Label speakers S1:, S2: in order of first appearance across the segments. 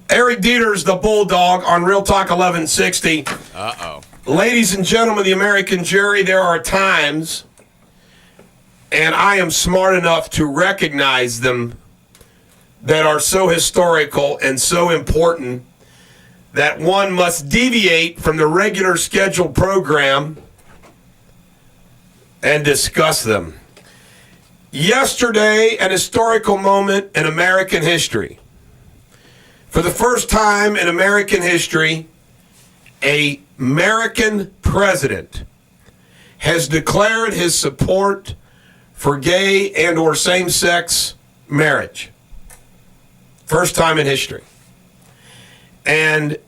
S1: Eric Deters, the Bulldog, on Real Talk 1160.
S2: Uh-oh.
S1: Ladies and gentlemen of the American jury, there are times, and I am smart enough to recognize them, that are so historical and so important that one must deviate from the regular scheduled program and discuss them. Yesterday, an historical moment in American history. For the first time in American history, an American president has declared his support for gay and or same-sex marriage. First time in history. And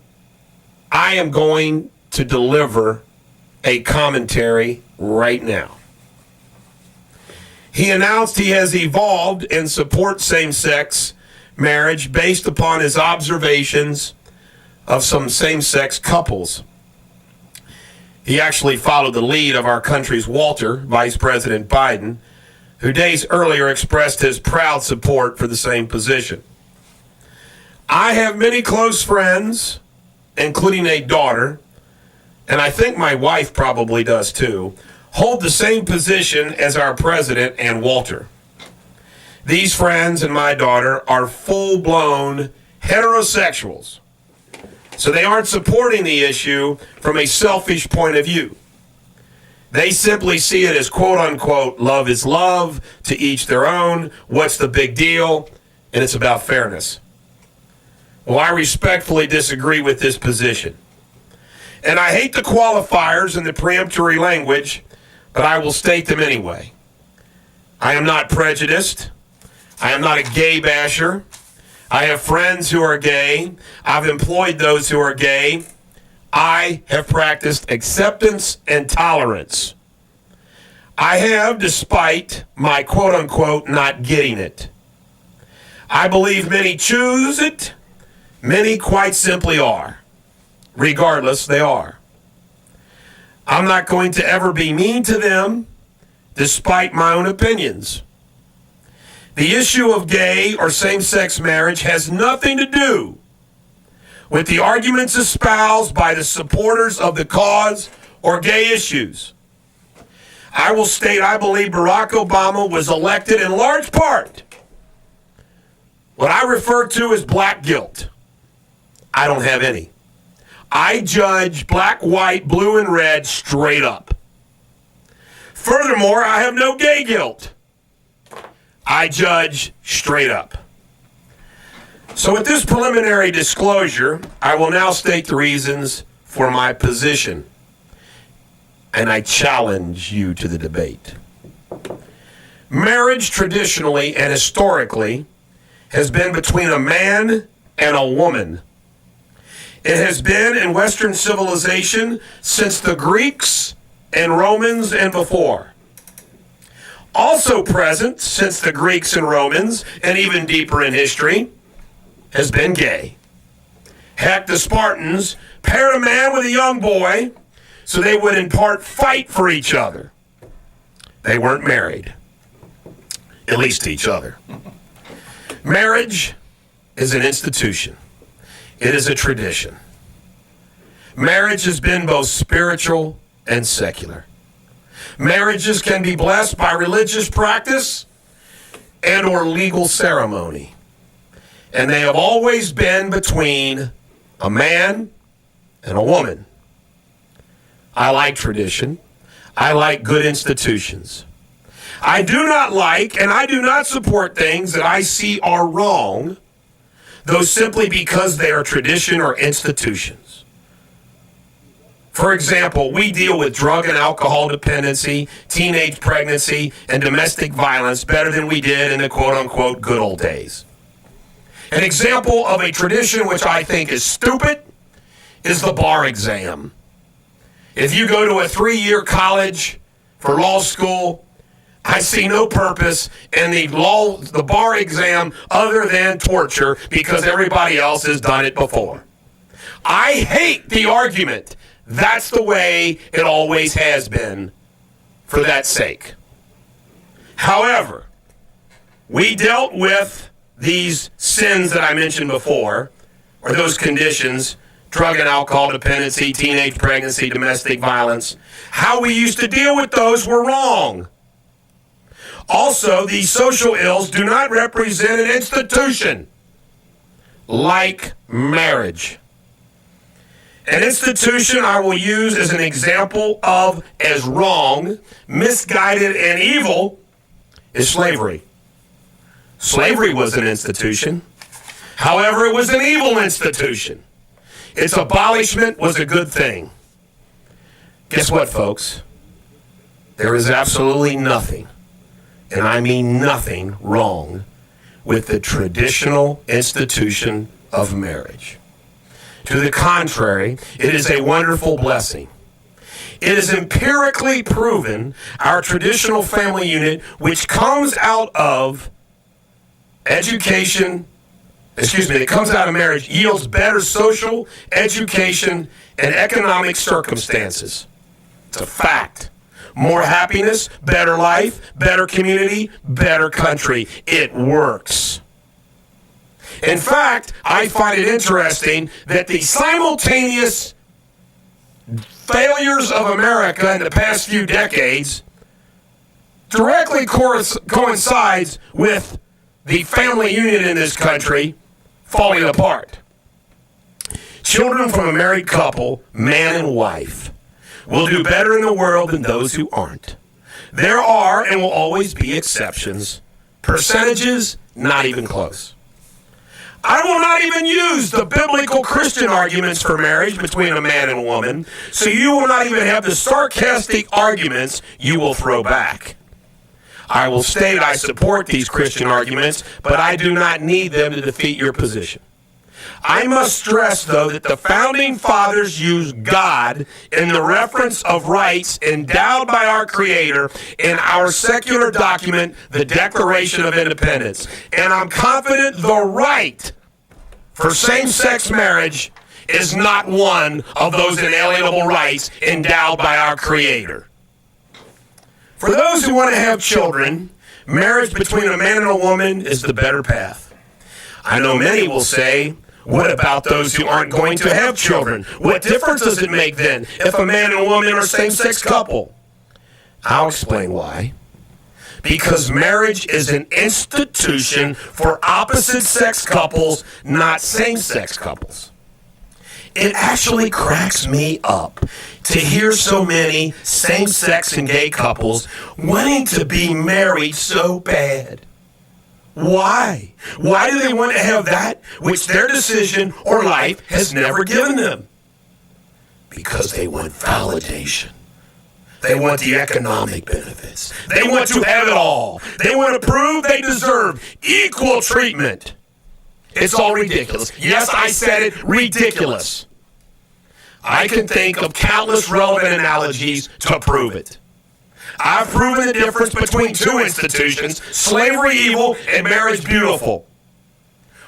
S1: I am going to deliver a commentary right now. He announced he has evolved and supports same-sex marriage based upon his observations of some same-sex couples. He actually followed the lead of our country's Walter, Vice President Biden, who days earlier expressed his proud support for the same position. I have many close friends, including a daughter, and I think my wife probably does too, hold the same position as our president and Walter. These friends and my daughter are full-blown heterosexuals, so they aren't supporting the issue from a selfish point of view. They simply see it as quote-unquote love is love, to each their own, what's the big deal, and it's about fairness. Well, I respectfully disagree with this position. And I hate the qualifiers and the peremptory language, but I will state them anyway. I am not prejudiced. I am not a gay basher. I have friends who are gay. I've employed those who are gay. I have practiced acceptance and tolerance. I have, despite my quote-unquote not getting it. I believe many choose it. Many quite simply are. Regardless, they are. I'm not going to ever be mean to them, despite my own opinions. The issue of gay or same-sex marriage has nothing to do with the arguments espoused by the supporters of the cause or gay issues. I will state I believe Barack Obama was elected in large part what I refer to as black guilt. I don't have any. I judge black, white, blue, and red straight up. Furthermore, I have no gay guilt. I judge straight up. So with this preliminary disclosure, I will now state the reasons for my position. And I challenge you to the debate. Marriage traditionally and historically has been between a man and a woman. It has been in Western civilization since the Greeks and Romans and before. Also present since the Greeks and Romans, and even deeper in history, has been gay. Heck, the Spartans paired a man with a young boy so they would in part fight for each other. They weren't married, at least to each other. Marriage is an institution. It is a tradition. Marriage has been both spiritual and secular. Marriages can be blessed by religious practice and or legal ceremony. And they have always been between a man and a woman. I like tradition. I like good institutions. I do not like and I do not support things that I see are wrong, though simply because they are tradition or institutions. For example, we deal with drug and alcohol dependency, teenage pregnancy, and domestic violence better than we did in the quote-unquote good old days. An example of a tradition which I think is stupid is the bar exam. If you go to a 3-year college for law school, I see no purpose in the bar exam other than torture because everybody else has done it before. I hate the argument. That's the way it always has been for that sake. However, we dealt with these sins that I mentioned before, or those conditions, drug and alcohol dependency, teenage pregnancy, domestic violence. How we used to deal with those were wrong. Also, these social ills do not represent an institution like marriage. An institution I will use as an example of as wrong, misguided, and evil is slavery. Slavery was an institution. However, it was an evil institution. Its abolishment was a good thing. Guess what, folks? There is absolutely nothing, and I mean nothing, wrong with the traditional institution of marriage. To the contrary, it is a wonderful blessing. It is empirically proven our traditional family unit, which comes out of it comes out of marriage, yields better social, education, and economic circumstances. It's a fact. More happiness, better life, better community, better country. It works. In fact, I find it interesting that the simultaneous failures of America in the past few decades directly coincides with the family unit in this country falling apart. Children from a married couple, man and wife, will do better in the world than those who aren't. There are and will always be exceptions. Percentages, not even close. I will not even use the biblical Christian arguments for marriage between a man and a woman, so you will not even have the sarcastic arguments you will throw back. I will state I support these Christian arguments, but I do not need them to defeat your position. I must stress, though, that the Founding Fathers used God in the reference of rights endowed by our Creator in our secular document, the Declaration of Independence. And I'm confident the right for same-sex marriage is not one of those inalienable rights endowed by our Creator. For those who want to have children, marriage between a man and a woman is the better path. I know many will say, what about those who aren't going to have children? What difference does it make then if a man and a woman are a same-sex couple? I'll explain why. Because marriage is an institution for opposite-sex couples, not same-sex couples. It actually cracks me up to hear so many same-sex and gay couples wanting to be married so bad. Why? Why do they want to have that which their decision or life has never given them? Because they want validation. They want the economic benefits. They want to have it all. They want to prove they deserve equal treatment. It's all ridiculous. Yes, I said it, ridiculous. I can think of countless relevant analogies to prove it. I've proven the difference between two institutions, slavery evil and marriage beautiful.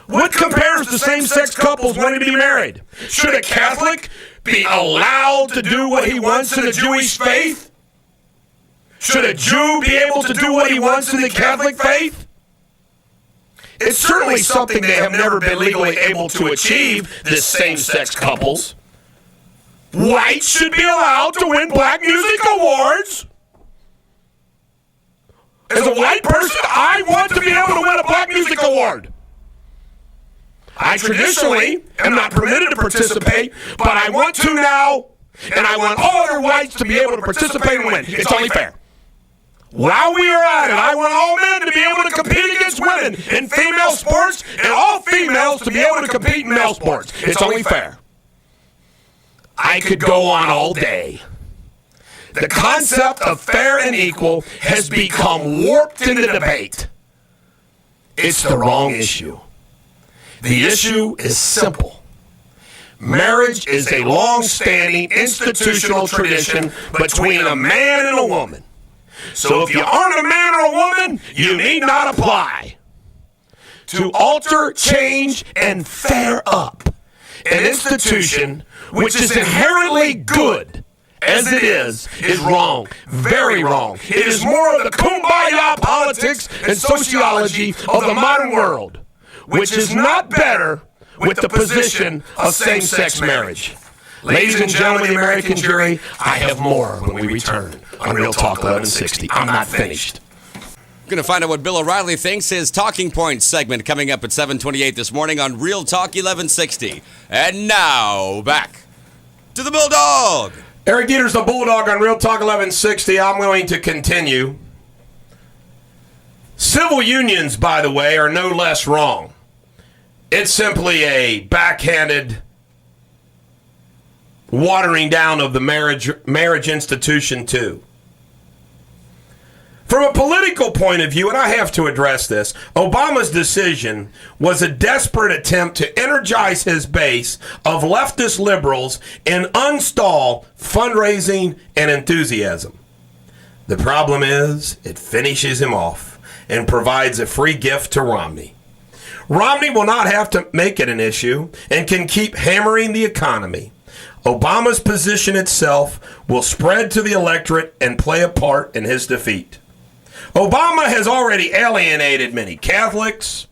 S1: What compares to same-sex couples wanting to be married? Should a Catholic be allowed to do what he wants in the Jewish faith? Should a Jew be able to do what he wants in the Catholic faith? It's certainly something they have never been legally able to achieve, this same-sex couples. Whites should be allowed to win black music awards. As a white person, I want to be able to win a black music award. I traditionally am not permitted to participate, but I want to now, and I want all other whites to be able to participate and win. It's only fair. While we are at it, I want all men to be able to compete against women in female sports and all females to be able to compete in male sports. It's only fair. I could go on all day. The concept of fair and equal has become warped in the debate. It's the wrong issue. The issue is simple. Marriage is a long-standing institutional tradition between a man and a woman. So if you aren't a man or a woman, you need not apply. To alter, change, and fair up an institution which is inherently good as it is wrong. Very wrong. It is more of the kumbaya politics and sociology of the modern world, which is not better with the position of same-sex marriage. Ladies and gentlemen of the American jury, I have more when we return on Real Talk 1160. I'm not finished.
S2: We're going to find out what Bill O'Reilly thinks. His Talking Points segment coming up at 7:28 this morning on Real Talk 1160. And now, back to the Bulldog.
S1: Eric Deters, the Bulldog on Real Talk 1160. I'm going to continue. Civil unions, by the way, are no less wrong. It's simply a backhanded watering down of the marriage institution, too. From a political point of view, and I have to address this, Obama's decision was a desperate attempt to energize his base of leftist liberals and unstall fundraising and enthusiasm. The problem is, it finishes him off and provides a free gift to Romney. Romney will not have to make it an issue and can keep hammering the economy. Obama's position itself will spread to the electorate and play a part in his defeat. Obama has already alienated many Catholics,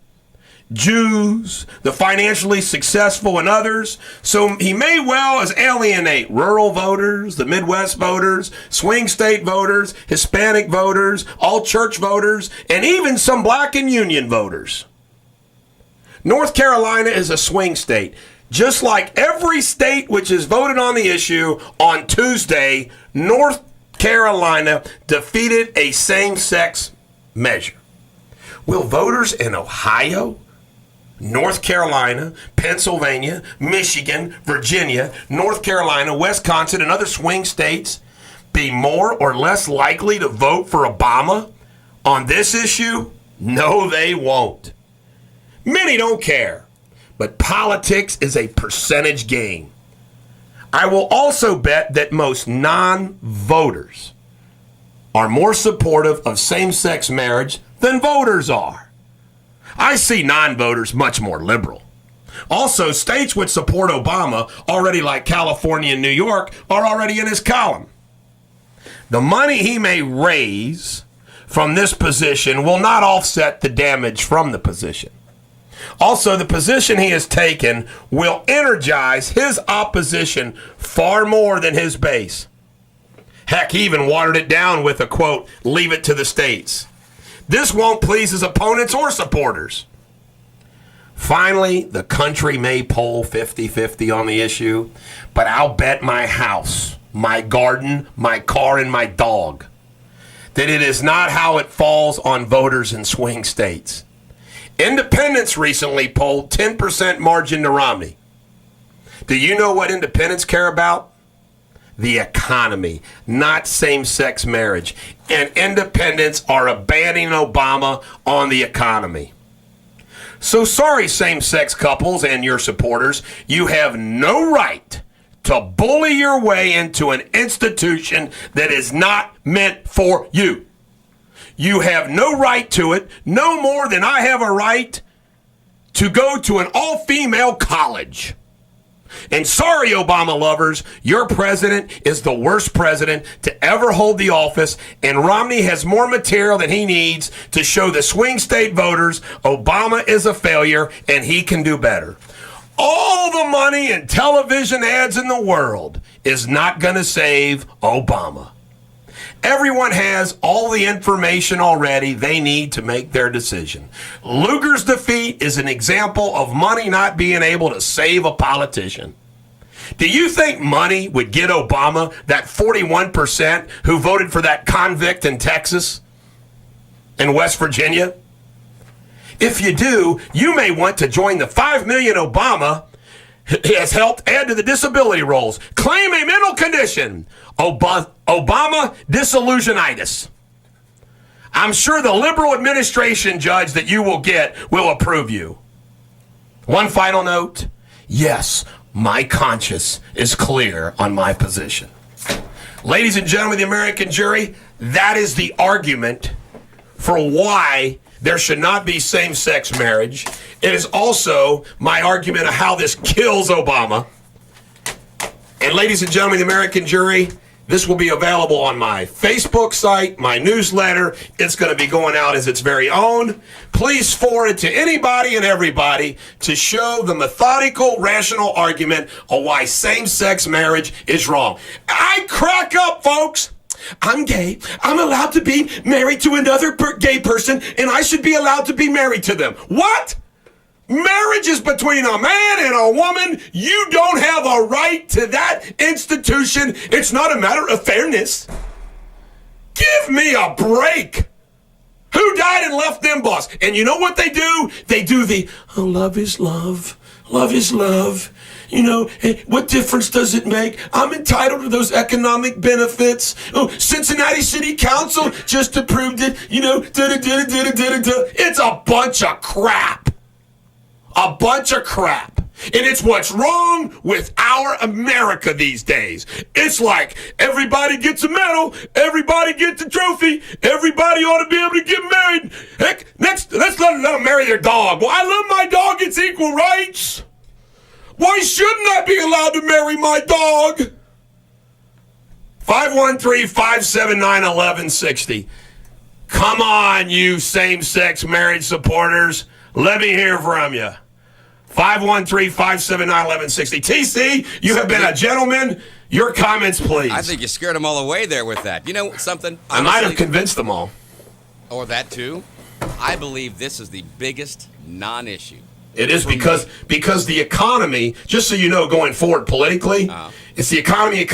S1: Jews, the financially successful, and others, so he may well as alienate rural voters, the Midwest voters, swing state voters, Hispanic voters, all church voters, and even some black and union voters. North Carolina is a swing state. Just like every state which has voted on the issue on Tuesday, North Carolina defeated a same-sex measure. Will voters in Ohio, North Carolina, Pennsylvania, Michigan, Virginia, North Carolina, Wisconsin, and other swing states be more or less likely to vote for Obama on this issue? No, they won't. Many don't care. But politics is a percentage game. I will also bet that most non-voters are more supportive of same-sex marriage than voters are. I see non-voters much more liberal. Also, states which support Obama, already like California and New York, are already in his column. The money he may raise from this position will not offset the damage from the position. Also, the position he has taken will energize his opposition far more than his base. Heck, he even watered it down with a, quote, leave it to the states. This won't please his opponents or supporters. Finally, the country may poll 50-50 on the issue, but I'll bet my house, my garden, my car, and my dog that it is not how it falls on voters in swing states. Independents recently polled 10% margin to Romney. Do you know what independents care about? The economy, not same-sex marriage. And independents are abandoning Obama on the economy. So sorry, same-sex couples and your supporters, you have no right to bully your way into an institution that is not meant for you. You have no right to it, no more than I have a right to go to an all-female college. And sorry, Obama lovers, your president is the worst president to ever hold the office, and Romney has more material than he needs to show the swing state voters Obama is a failure and he can do better. All the money and television ads in the world is not going to save Obama. Everyone has all the information already they need to make their decision. Lugar's defeat is an example of money not being able to save a politician. Do you think money would get Obama that 41% who voted for that convict in Texas and West Virginia? If you do, you may want to join the 5 million Obama has helped add to the disability rolls. Claim a mental condition. Obama disillusionitis. I'm sure the liberal administration judge that you will get will approve you. One final note. Yes, my conscience is clear on my position. Ladies and gentlemen of the American jury, that is the argument for why there should not be same-sex marriage. It is also my argument of how this kills Obama. And ladies and gentlemen of the American jury, This will be available on my Facebook site, my newsletter. It's going to be going out as its very own. Please forward it to anybody and everybody to show the methodical, rational argument of why same-sex marriage is wrong. I crack up, folks. I'm gay. I'm allowed to be married to another gay person, and I should be allowed to be married to them. What? Marriage is between a man and a woman. You don't have a right to that institution. It's not a matter of fairness. Give me a break. Who died and left them, boss? And you know what they do? They do the, oh, love is love. Love is love. You know, what difference does it make? I'm entitled to those economic benefits. Oh, Cincinnati City Council just approved it. You know, It's a bunch of crap. A bunch of crap. And it's what's wrong with our America these days. It's like everybody gets a medal, everybody gets a trophy, everybody ought to be able to get married. Heck, next, let's let them marry their dog. Well, I love my dog, it's equal rights. Why shouldn't I be allowed to marry my dog? 513-579-1160. Come on, you same-sex marriage supporters. Let me hear from you. 513-579-1160. TC, you have been a gentleman. Your comments, please.
S2: I think you scared them all away there with that. You know something?
S1: I might have convinced them all.
S2: Or that too. I believe this is the biggest non-issue.
S1: It is because the economy, just so you know, going forward politically, it's the economy.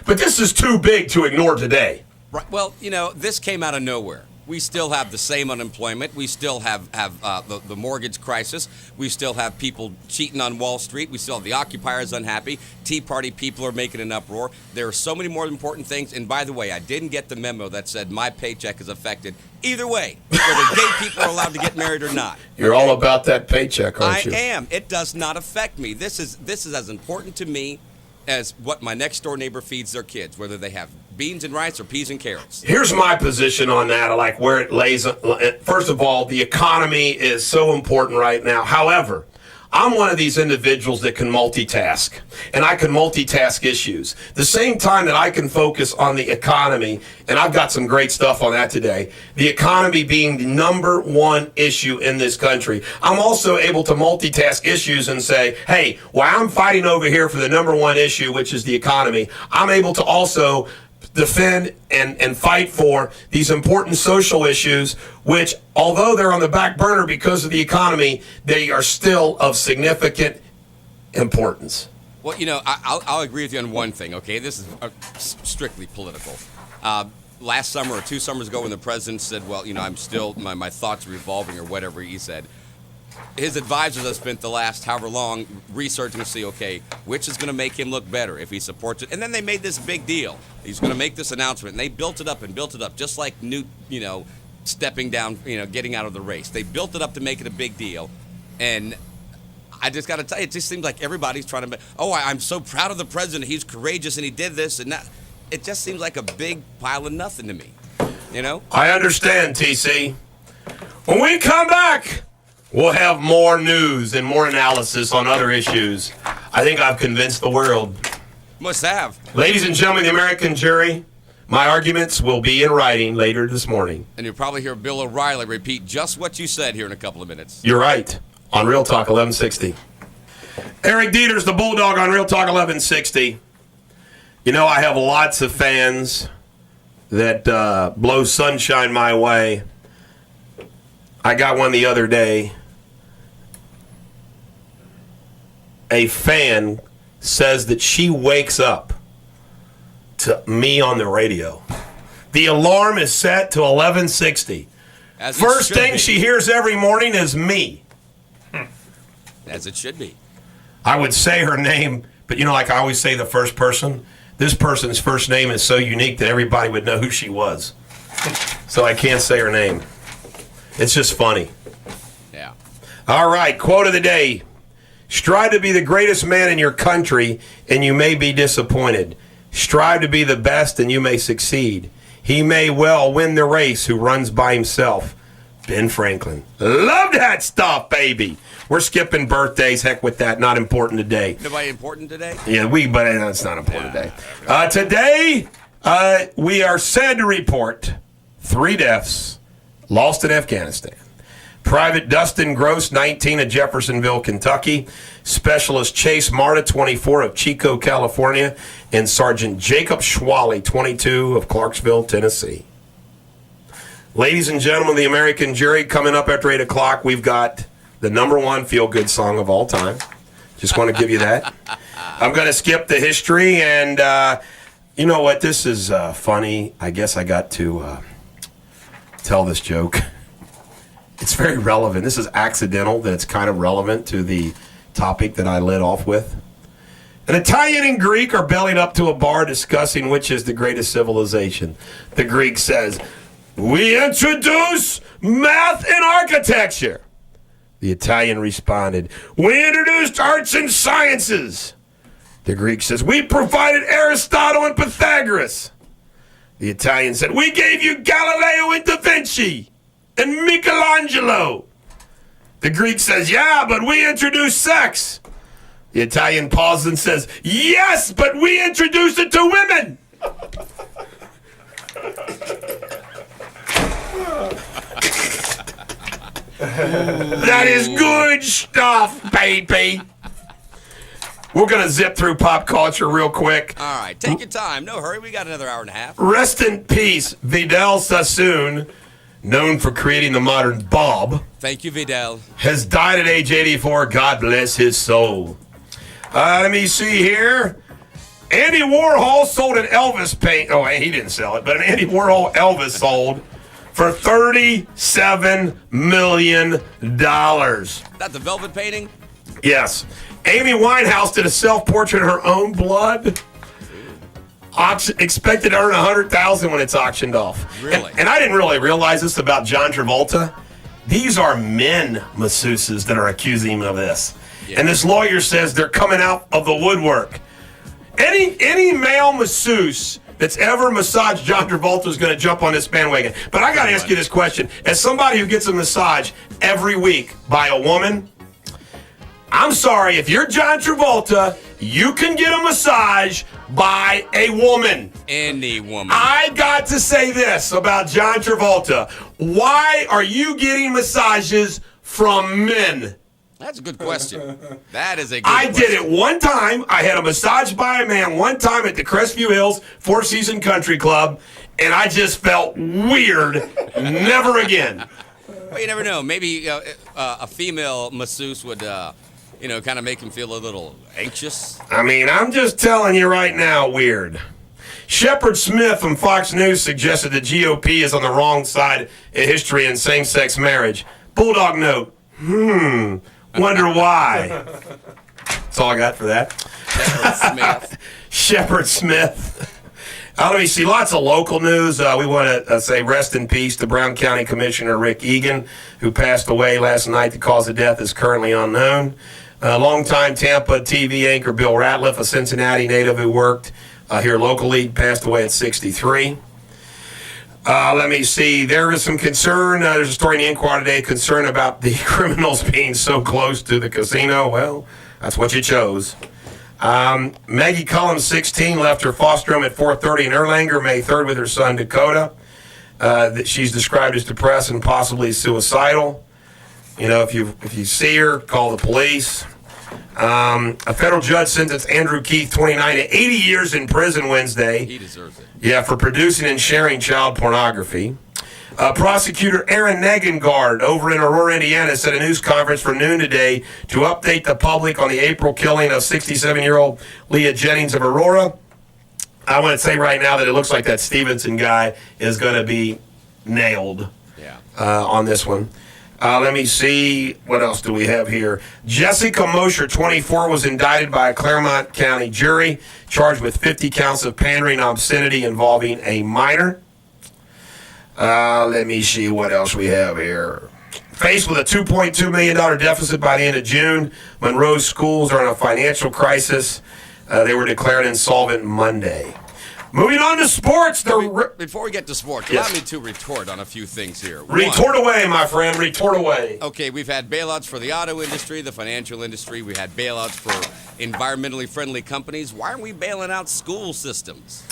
S1: But this is too big to ignore today.
S2: Right. Well, you know, this came out of nowhere. We still have the same unemployment. We still have the mortgage crisis. We still have people cheating on Wall Street. We still have the occupiers unhappy. Tea Party people are making an uproar. There are so many more important things. And by the way, I didn't get the memo that said my paycheck is affected either way, whether gay people are allowed to get married or not.
S1: You're all about that paycheck, aren't you?
S2: I am. It does not affect me. This is as important to me as what my next door neighbor feeds their kids, whether they have beans and rice or peas and carrots.
S1: Here's my position on that, I like where it lays. First of all, the economy is so important right now. However, I'm one of these individuals that can multitask, and I can multitask issues. The same time that I can focus on the economy, and I've got some great stuff on that today, the economy being the number one issue in this country, I'm also able to multitask issues and say, hey, while I'm fighting over here for the number one issue, which is the economy, I'm able to also defend and fight for these important social issues, which, although they're on the back burner because of the economy, they are still of significant importance.
S2: Well, you know, I'll agree with you on one thing, okay? This is strictly political. Last summer or 2 summers ago when the president said, well, you know, I'm still, my thoughts are revolving or whatever he said, his advisors have spent the last however long researching to see, okay, which is going to make him look better if he supports it. And then they made this big deal. He's going to make this announcement. And they built it up, just like Newt, you know, stepping down, you know, getting out of the race. They built it up to make it a big deal. And I just got to tell you, it just seems like everybody's trying to, I'm so proud of the president. He's courageous and he did this. And that, it just seems like a big pile of nothing to me, you know?
S1: I understand, TC. When we come back, we'll have more news and more analysis on other issues. I think I've convinced the world.
S2: Must have.
S1: Ladies and gentlemen, the American jury, my arguments will be in writing later this morning.
S2: And you'll probably hear Bill O'Reilly repeat just what you said here in a couple of minutes.
S1: You're right. On Real Talk 1160. Eric Deters, the Bulldog on Real Talk 1160. You know, I have lots of fans that blow sunshine my way. I got one the other day. A fan says that she wakes up to me on the radio. The alarm is set to 1160. First thing she hears every morning is me.
S2: As it should be.
S1: I would say her name, but you know, like I always say the first person, this person's first name is so unique that everybody would know who she was. So I can't say her name. It's just funny.
S2: Yeah.
S1: All right, quote of the day. Strive to be the greatest man in your country, and you may be disappointed. Strive to be the best, and you may succeed. He may well win the race who runs by himself, Ben Franklin. Love that stuff, baby. We're skipping birthdays. Heck with that. Not important today.
S2: Nobody important today?
S1: Yeah, but it's not important today. Today, we are sad to report 3 deaths lost in Afghanistan. Private Dustin Gross, 19, of Jeffersonville, Kentucky. Specialist Chase Marta, 24, of Chico, California. And Sergeant Jacob Schwally, 22, of Clarksville, Tennessee. Ladies and gentlemen of the American jury, coming up after 8 o'clock, we've got the #1 feel-good song of all time. Just want to give you that. I'm going to skip the history, and you know what? This is funny. I guess I got to tell this joke. It's very relevant. This is accidental that it's kind of relevant to the topic that I led off with. An Italian and Greek are bellied up to a bar discussing which is the greatest civilization. The Greek says, "We introduce math and architecture." The Italian responded, "We introduced arts and sciences." The Greek says, "We provided Aristotle and Pythagoras." The Italian said, "We gave you Galileo and Da Vinci and Michelangelo." The Greek says, "Yeah, but we introduced sex." The Italian pauses and says, "Yes, but we introduced it to women." That is good stuff, baby. We're going to zip through pop culture real quick.
S2: All right, take your time. No hurry. We got another hour and a half.
S1: Rest in peace, Vidal Sassoon, known for creating the modern bob.
S2: Thank you, Vidal.
S1: Has died at age 84. God bless his soul. Let me see here. Andy Warhol sold an Elvis paint. Oh, he didn't sell it, but an Andy Warhol Elvis sold for $37 million.
S2: That the velvet painting?
S1: Yes. Amy Winehouse did a self-portrait in her own blood. Expected to earn $100,000 when it's auctioned off.
S2: Really?
S1: And I didn't really realize this about John Travolta. These are men masseuses that are accusing him of this. Yeah. And this lawyer says they're coming out of the woodwork. Any male masseuse that's ever massaged John Travolta is going to jump on this bandwagon. But I got to ask you this question. As somebody who gets a massage every week by a woman, I'm sorry, if you're John Travolta, you can get a massage by a woman.
S2: Any woman.
S1: I got to say this about John Travolta. Why are you getting massages from men?
S2: That's a good question. That is a good question.
S1: I did it one time. I had a massage by a man one time at the Crestview Hills Four Season Country Club, and I just felt weird. Never again.
S2: Well, you never know. Maybe a female masseuse would, kind of make him feel a little anxious.
S1: I mean, I'm just telling you right now, weird. Shepard Smith from Fox News suggested the GOP is on the wrong side of history in same-sex marriage. Bulldog note, wonder why. That's all I got for that. Shepard Smith. Let me see, lots of local news. We want to say rest in peace to Brown County Commissioner Rick Egan, who passed away last night. The cause of death is currently unknown. Longtime Tampa TV anchor Bill Ratliff, a Cincinnati native who worked here locally, passed away at 63. Let me see. There is some concern. There's a story in the Inquirer today, concern about the criminals being so close to the casino. Well, that's what you chose. Maggie Cullum, 16, left her foster home at 4:30 in Erlanger, May 3rd, with her son Dakota. She's described as depressed and possibly suicidal. You know, if you see her, call the police. A federal judge sentenced Andrew Keith, 29, to 80 years in prison Wednesday.
S2: He deserves it.
S1: Yeah, for producing and sharing child pornography. Prosecutor Aaron Negengard over in Aurora, Indiana, said at a news conference for noon today to update the public on the April killing of 67-year-old Leah Jennings of Aurora. I want to say right now that it looks like that Stevenson guy is going to be nailed on this one. Let me see. What else do we have here? Jessica Mosher, 24, was indicted by a Claremont County jury, charged with 50 counts of pandering and obscenity involving a minor. Let me see what else we have here. Faced with a $2.2 million deficit by the end of June, Monroe's schools are in a financial crisis. They were declared insolvent Monday. Moving on to sports.
S2: Before we get to sports,
S1: Yes.
S2: allow me to retort on a few things here.
S1: Retort away, my friend. Retort away.
S2: Okay, we've had bailouts for the auto industry, the financial industry. We had bailouts for environmentally friendly companies. Why aren't we bailing out school systems?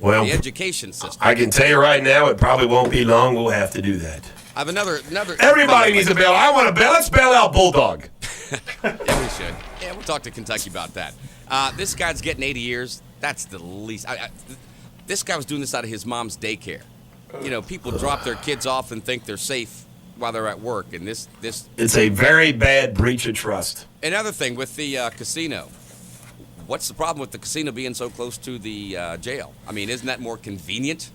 S1: Well,
S2: The education system.
S1: I can tell you right now, it probably won't be long. We'll have to do that.
S2: I have another.
S1: Everybody needs a bail. I want to bail. Let's bail out Bulldog.
S2: Yeah, we should. Yeah, we'll talk to Kentucky about that. This guy's getting 80 years. That's the least. This guy was doing this out of his mom's daycare. You know, people drop their kids off and think they're safe while they're at work, and this.
S1: It's a very bad breach of trust.
S2: Another thing with the casino. What's the problem with the casino being so close to the jail? I mean, isn't that more convenient?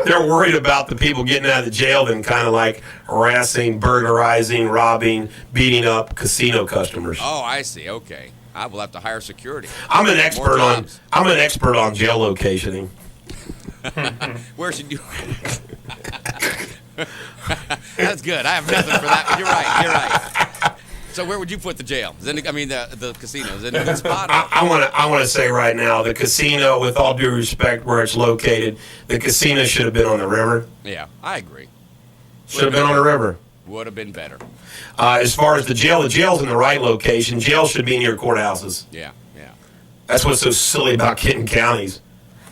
S1: They're worried about the people getting out of the jail than kind of like harassing, burglarizing, robbing, beating up casino customers.
S2: Oh, I see. Okay, I will have to hire security.
S1: I'm an expert on jail locationing.
S2: Where should you? That's good. I have nothing for that. You're right. So where would you put the jail? The casino. Is it in a good spot?
S1: I want to say right now, the casino, with all due respect, where it's located, the casino should have been on the river.
S2: Yeah, I agree.
S1: Should have been on the river.
S2: Would have been better.
S1: As far as the jail's in the right location. Jail should be near courthouses.
S2: Yeah.
S1: That's what's so silly about Kenton counties.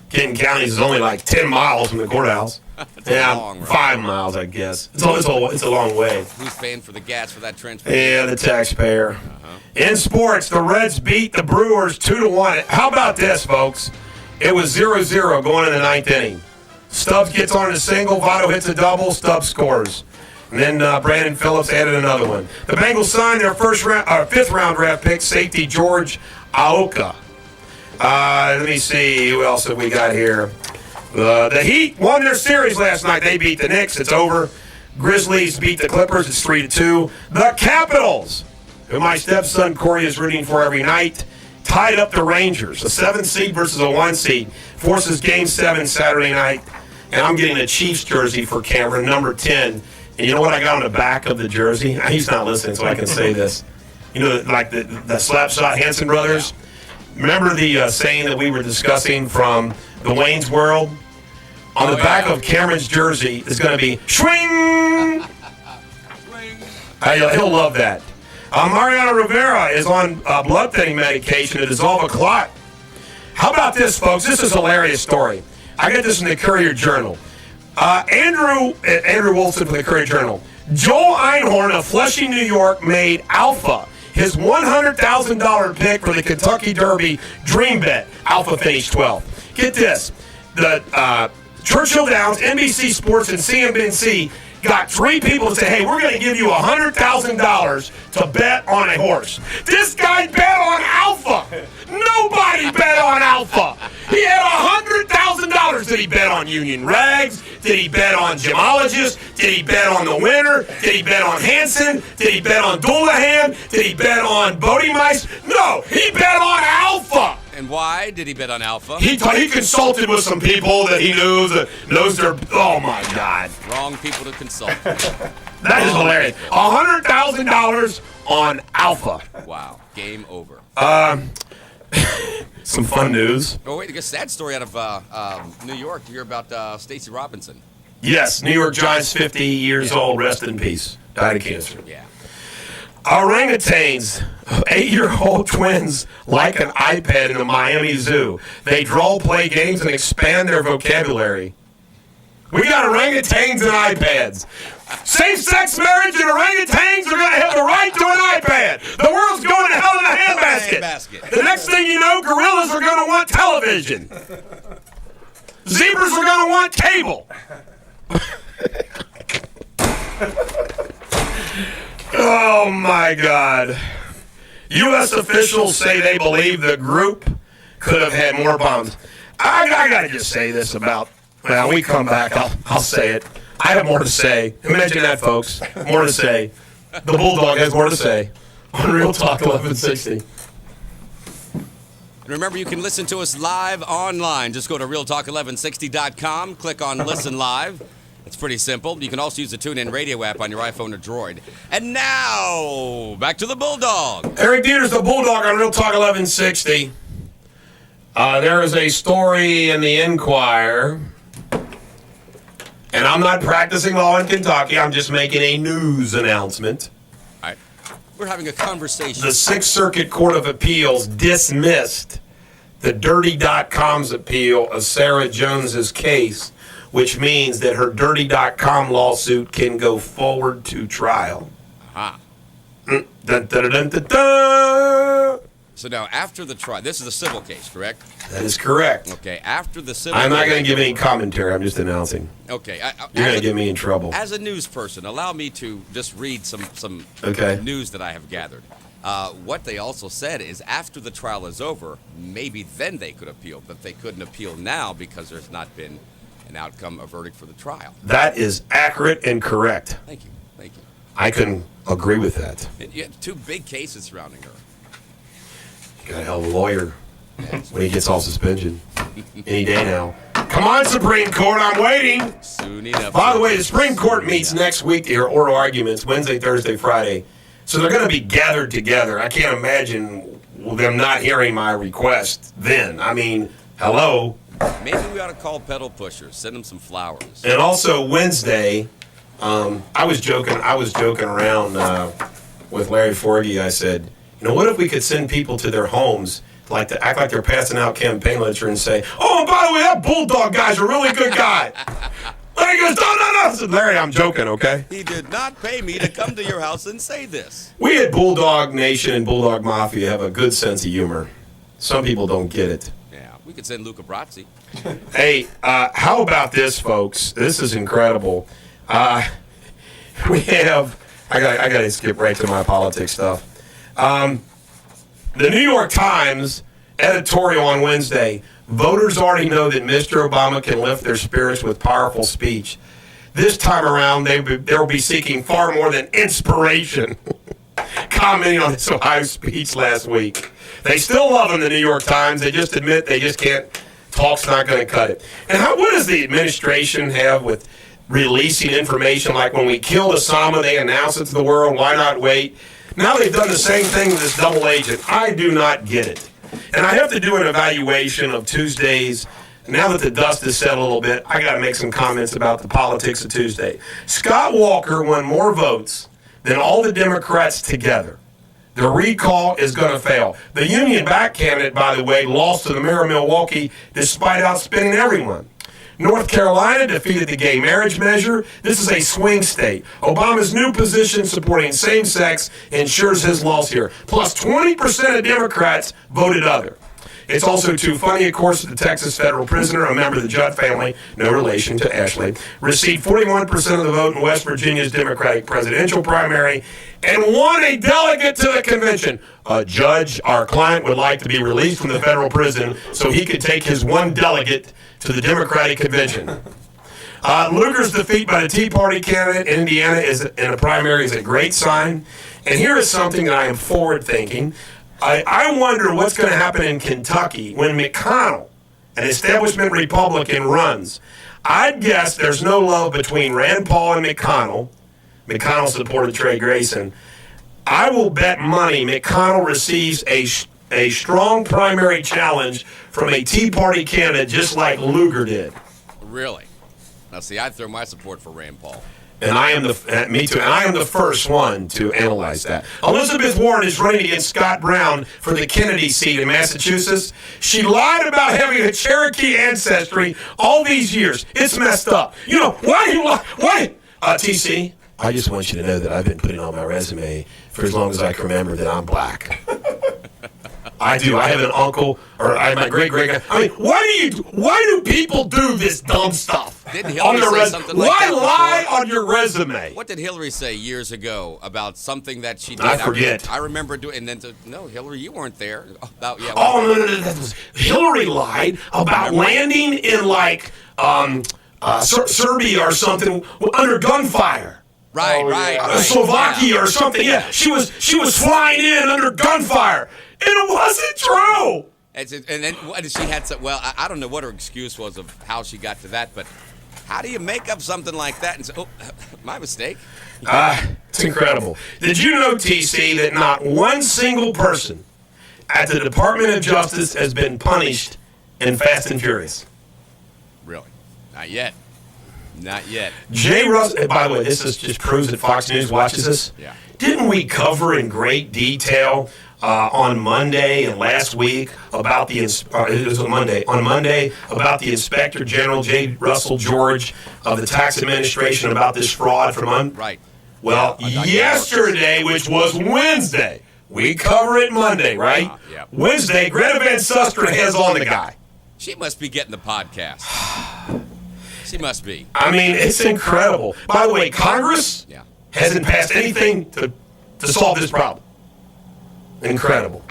S1: Kenton counties is only like 10 miles from the courthouse.
S2: Long ride.
S1: 5 miles, I guess. It's a long way.
S2: Who's paying for the gas for that transportation?
S1: Yeah, the taxpayer. In sports, the Reds beat the Brewers 2-1. How about this, folks? It was 0-0 going in the ninth inning. Stubbs gets on a single, Votto hits a double, Stubbs scores. And then Brandon Phillips added another one. The Bengals signed their fifth-round draft pick, safety George Aoka. Let me see, who else have we got here? The Heat won their series last night. They beat the Knicks. It's over. Grizzlies beat the Clippers. It's 3-2. The Capitals, who my stepson Corey is rooting for every night, tied up the Rangers. A 7 seed versus a 1 seed. Forces Game 7 Saturday night. And I'm getting a Chiefs jersey for Cameron, number 10. And you know what I got on the back of the jersey? He's not listening, so I can say this. You know, like the Slapshot Hanson brothers? Remember the saying that we were discussing from the Wayne's World? On the back of Cameron's jersey is going to be swing. He'll love that. Mariano Rivera is on blood thinning medication to dissolve a clot. How about this, folks? This is a hilarious story. I get this in the Courier Journal. Andrew Wilson from the Courier Journal. Joel Einhorn of Flushing, New York, made Alpha his $100,000 pick for the Kentucky Derby dream bet. Alpha finished 12th. Get this. The Churchill Downs, NBC Sports, and CNBC got 3 people to say, hey, we're going to give you $100,000 to bet on a horse. This guy bet on Alpha. Nobody bet on Alpha. He had $100,000. Did he bet on Union Rags? Did he bet on Gemologist? Did he bet on the winner? Did he bet on Hansen? Did he bet on Doulahan? Did he bet on Bodie Mice? No, he bet on Alpha.
S2: And why did he bet on Alpha?
S1: He consulted with some people that he knows their. Oh my God!
S2: Wrong people to consult.
S1: That is hilarious. $100,000 on Alpha.
S2: Wow, game over.
S1: Some fun news.
S2: Oh wait, a sad story out of New York. You hear about Stacey Robinson?
S1: Yes, New York Giants, 50 years old. Rest in peace. Died of cancer.
S2: Yeah.
S1: Orangutans, 8-year-old twins, like an iPad in the Miami Zoo. They draw, play games, and expand their vocabulary. We got orangutans and iPads. Same-sex marriage and orangutans are going to have the right to an iPad. The world's going to hell in a handbasket. The next thing you know, gorillas are going to want television. Zebras are going to want cable. Oh, my God. U.S. officials say they believe the group could have had more bombs. I got to just say this about, well, when we come back, I'll say it. I have more to say. Imagine that, folks. More to say. The Bulldog has more to say on Real Talk 1160.
S2: Remember, you can listen to us live online. Just go to realtalk1160.com, click on Listen Live. It's pretty simple. You can also use the TuneIn Radio app on your iPhone or Droid. And now, back to the Bulldog.
S1: Eric Deters, the Bulldog on Real Talk 1160. There is a story in the Enquirer, and I'm not practicing law in Kentucky. I'm just making a news announcement.
S2: All right. We're having a conversation.
S1: The Sixth Circuit Court of Appeals dismissed the Dirty.com's appeal of Sarah Jones's case, which means that her Dirty.com lawsuit can go forward to trial.
S2: Aha.
S1: Dun, dun, dun, dun, dun, dun.
S2: So now, after the trial, this is a civil case, correct?
S1: That is correct.
S2: Okay, after the civil
S1: I'm not
S2: case-
S1: going to give any commentary. I'm just announcing.
S2: Okay.
S1: You're going to get me in trouble.
S2: As a news person, allow me to just read some
S1: Okay.
S2: news that I have gathered. What they also said is after the trial is over, maybe then they could appeal, but they couldn't appeal now because there's not been an outcome, a verdict for the trial.
S1: That is accurate and correct.
S2: Thank you. Thank you.
S1: I can agree with that.
S2: And you have two big cases surrounding her.
S1: Got a hell of a lawyer when he gets off suspension. Any day now. Come on, Supreme Court, I'm waiting.
S2: Soon enough.
S1: By the way, the Supreme Court meets next week to hear oral arguments, Wednesday, Thursday, Friday. So they're going to be gathered together. I can't imagine them not hearing my request then. I mean, hello.
S2: Maybe we ought to call pedal pushers, send them some flowers.
S1: And also Wednesday, I was joking around with Larry Forgy. I said, what if we could send people to their homes like to act like they're passing out campaign literature and say, oh, and by the way, that Bulldog guy's a really good guy. Larry goes, no. I said, Larry, I'm joking, okay?
S2: He did not pay me to come to your house and say this.
S1: We at Bulldog Nation and Bulldog Mafia have a good sense of humor. Some people don't get it.
S2: Yeah, we could send Luca Brazzi.
S1: Hey, how about this, folks? This is incredible. We have, I got to skip right to my politics stuff. The New York Times editorial on Wednesday, voters already know that Mr. Obama can lift their spirits with powerful speech. This time around, they'll be seeking far more than inspiration. Commenting on his Ohio speech last week. They still love him, the New York Times. They just admit they just can't. Talk's not going to cut it. And what does the administration have with releasing information like when we killed Osama, they announced it to the world, why not wait? Now they've done the same thing with this double agent. I do not get it. And I have to do an evaluation of Tuesdays. Now that the dust has settled a little bit, I got to make some comments about the politics of Tuesday. Scott Walker won more votes than all the Democrats together. The recall is going to fail. The union-backed candidate, by the way, lost to the mayor of Milwaukee despite outspending everyone. North Carolina defeated the gay marriage measure. This is a swing state. Obama's new position supporting same-sex ensures his loss here. Plus 20% of Democrats voted other. It's also too funny, of course, that the Texas federal prisoner, a member of the Judd family, no relation to Ashley, received 41% of the vote in West Virginia's Democratic presidential primary and won a delegate to the convention. A judge, our client, would like to be released from the federal prison so he could take his one delegate to the Democratic convention. Lugar's defeat by the Tea Party candidate in Indiana in a primary is a great sign. And here is something that I am forward-thinking. I wonder what's going to happen in Kentucky when McConnell, an establishment Republican, runs. I'd guess there's no love between Rand Paul and McConnell. McConnell supported Trey Grayson. I will bet money McConnell receives a strong primary challenge from a Tea Party candidate just like Lugar did.
S2: Really? Now, see, I'd throw my support for Rand Paul.
S1: And I am me too. And I am the first one to analyze that. Elizabeth Warren is running against Scott Brown for the Kennedy seat in Massachusetts. She lied about having a Cherokee ancestry all these years. It's messed up. Why do you lie? Why? TC, I just want you to know that I've been putting on my resume for as long as I can remember that I'm black. I do. I have an uncle, or I have my great-great. I mean, why do people do this dumb stuff?
S2: Didn't Hillary say something like
S1: Why
S2: that
S1: lie
S2: before?
S1: on your resume?
S2: What did Hillary say years ago about something that she did?
S1: I forget.
S2: I remember doing, and then no, Hillary, you weren't there. No,
S1: That was Hillary lied about landing in Serbia or something under gunfire.
S2: Right.
S1: Slovakia or something. Yeah, she was flying in under gunfire. And it wasn't true.
S2: And then what she had some, I don't know what her excuse was of how she got to that, but how do you make up something like that and say, oh, my mistake?
S1: It's incredible. Did you know, TC, that not one single person at the Department of Justice has been punished in Fast and Furious.
S2: Really? Not yet. Not yet.
S1: Jay Russell, by the way, this is just proves that Fox News watches this.
S2: Yeah.
S1: Didn't we cover in great detail on Monday and last week about the it was on Monday about the Inspector General Jay Russell George of the Tax Administration about this fraud from
S2: Right.
S1: Well, yesterday, which was Wednesday, we cover it Monday, right?
S2: Yeah.
S1: Wednesday, Greta Van Susteren has on the guy.
S2: She must be getting the podcast. She must be.
S1: I mean, it's incredible. By the way, Congress hasn't passed anything to solve this problem. Incredible.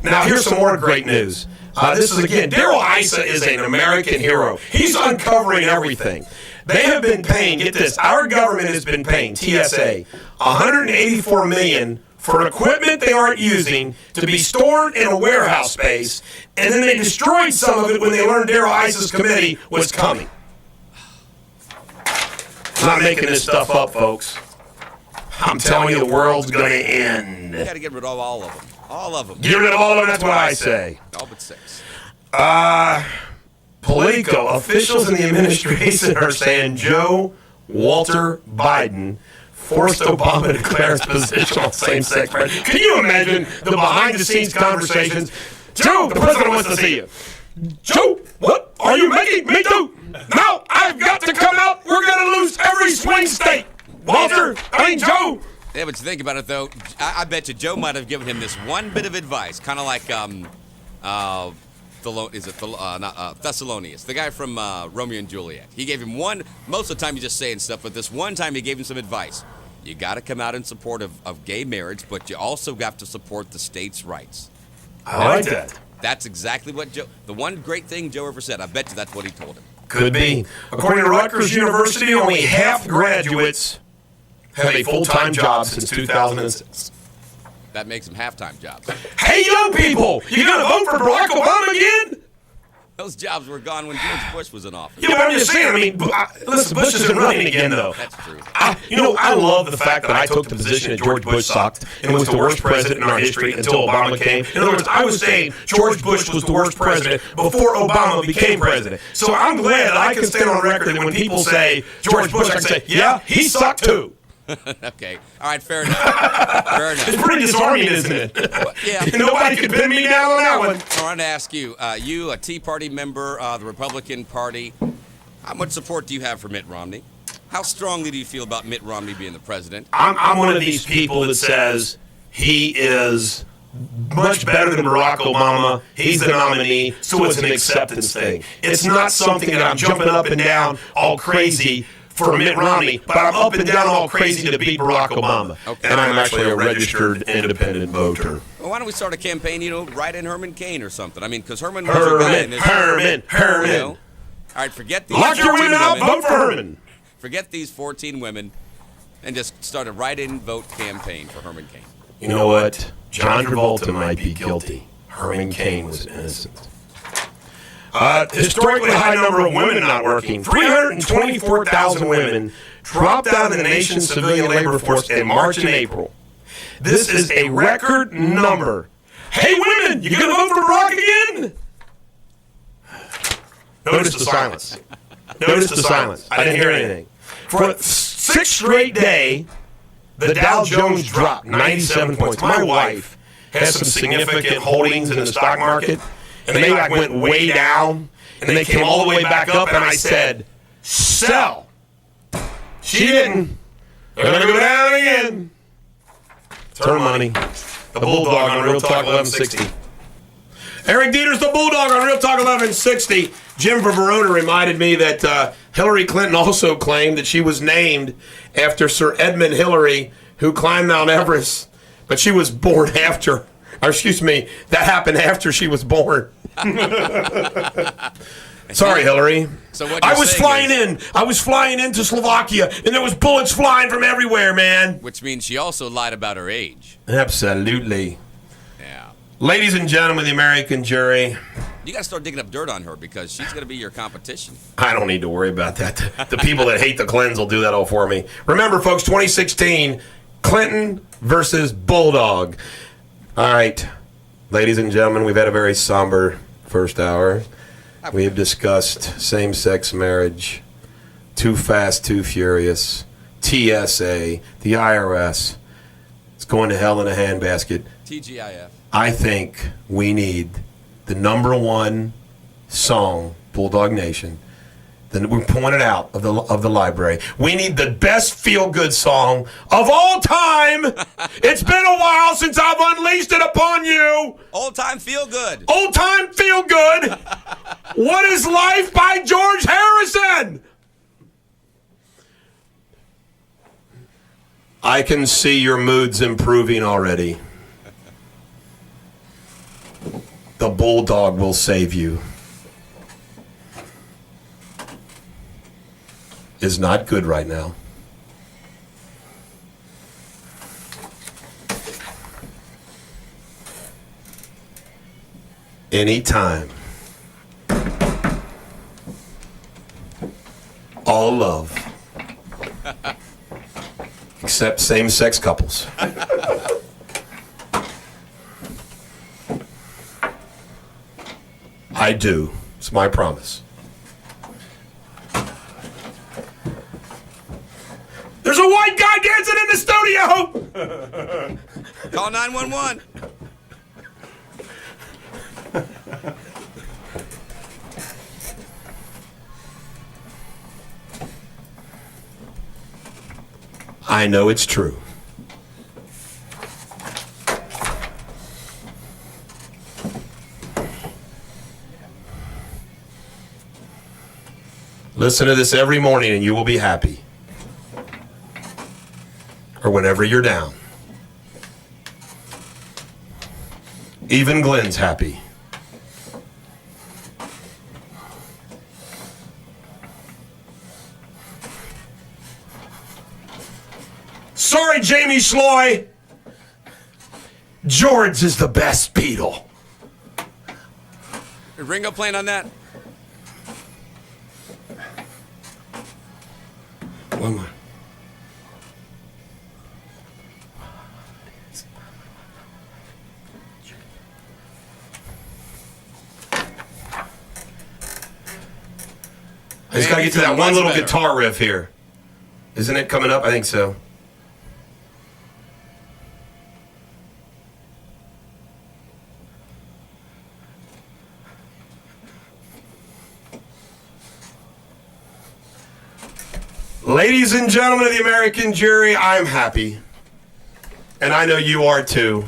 S1: Now, here's some more great news. This is, again, Darrell Issa is an American hero. He's uncovering everything. They have been paying, get this, our government has been paying TSA $184 million for equipment they aren't using to be stored in a warehouse space, and then they destroyed some of it when they learned Darrell Issa's committee was coming. I'm not making this stuff up, folks. I'm telling you, the world's going to end.
S2: You got to get rid of all of them. All of them.
S1: Get rid of all of them, that's what I say.
S2: All but 6.
S1: Politico, officials in the administration are saying Joe Walter Biden forced Obama to declare his position on same-sex marriage. Can you imagine the behind-the-scenes conversations? Joe, the president wants to see you. Joe, what are you making me do? Now I've got to come out. We're going to lose every swing state. Walter, Joe.
S2: Yeah, but you think about it, though, I bet you Joe might have given him this one bit of advice, kind of like Thessalonians, the guy from Romeo and Juliet. He gave him one, most of the time he's just saying stuff, but this one time he gave him some advice. You got to come out in support of gay marriage, but you also got to support the states' rights.
S1: I like that.
S2: That's exactly what Joe, the one great thing Joe ever said. I bet you that's what he told him.
S1: Could be. According to Rutgers University, only half graduates have a full-time job since 2006.
S2: That makes them half-time jobs.
S1: Hey, young people, you going to vote for Barack Obama again?
S2: Those jobs were gone when George Bush was in office.
S1: Yeah, but I'm just saying, I mean, listen, Bush isn't running again, though.
S2: That's true.
S1: I love the fact that I took the position that George Bush sucked and was the worst president in our history until Obama came. In other words, I was saying George Bush was the worst president before Obama became president. So I'm glad that I can stand on record that when people say George Bush, I can say, yeah, he sucked too.
S2: Okay. All right, fair enough. Fair enough.
S1: It's pretty disarming, isn't it?
S2: Well, yeah.
S1: Nobody can pin me down on that one.
S2: I wanted to ask you, you, a Tea Party member, the Republican Party, how much support do you have for Mitt Romney? How strongly do you feel about Mitt Romney being the president?
S1: I'm one of these people that says he is much better than Barack Obama. He's the nominee, so it's an acceptance thing. It's not something that I'm jumping up and down all crazy for Mitt Romney, but I'm up and down all crazy to beat Barack Obama.
S2: Okay.
S1: And I'm actually a registered independent voter.
S2: Well, why don't we start a campaign, write in Herman Cain or something? I mean, because Herman was a guy in this.
S1: Herman.
S2: All right, forget these.
S1: Lock your women up, vote for Herman.
S2: Forget these 14 women and just start a write-in vote campaign for Herman Cain.
S1: You know what? John Travolta might be guilty. Herman Cain was innocent. Historically high number of women not working. 324,000 women dropped out of the nation's civilian labor force in March and April. This is a record number. Hey, women, you going to vote for Barack again? Notice the silence. Notice the silence. I didn't hear anything. For a sixth straight day, the Dow Jones dropped 97 points. My wife has some significant holdings in the stock market. And they went way down, and they came all the way back up, and I said, sell. She didn't. They're going to go down again. It's her money. The Bulldog on Real Talk 1160. Eric Deters, the Bulldog on Real Talk 1160. Jim from Verona reminded me that Hillary Clinton also claimed that she was named after Sir Edmund Hillary, who climbed Mount Everest, but she was born after. Or excuse me, that happened after she was born. Sorry, Hillary.
S2: So what
S1: I was flying into Slovakia, and there was bullets flying from everywhere, man.
S2: Which means she also lied about her age.
S1: Absolutely.
S2: Yeah.
S1: Ladies and gentlemen, the American jury.
S2: You got to start digging up dirt on her because she's going to be your competition.
S1: I don't need to worry about that. The people that hate the Clintons will do that all for me. Remember, folks, 2016, Clinton versus Bulldog. All right, ladies and gentlemen, we've had a very somber first hour. We have discussed same-sex marriage, Too Fast, Too Furious, TSA, the IRS. It's going to hell in a handbasket.
S2: TGIF.
S1: I think we need the number one song, Bulldog Nation, that we pointed out of the library. We need the best feel-good song of all time. It's been a while since I've unleashed it upon you.
S2: Old time feel good.
S1: Old time feel-good. What is Life by George Harrison? I can see your moods improving already. The Bulldog will save you. Is not good right now. Anytime. All love. Except same-sex couples. I do. It's my promise. There's a white guy dancing in the studio!
S2: Call 911.
S1: I know it's true. Listen to this every morning and you will be happy. Or whenever you're down. Even Glenn's happy. Sorry, Jamie Schloy. George is the best Beatle.
S2: Is Ringo playing on that?
S1: One more. I just gotta get to that one little guitar riff here. Isn't it coming up? I think so. Ladies and gentlemen of the American jury, I'm happy. And I know you are too.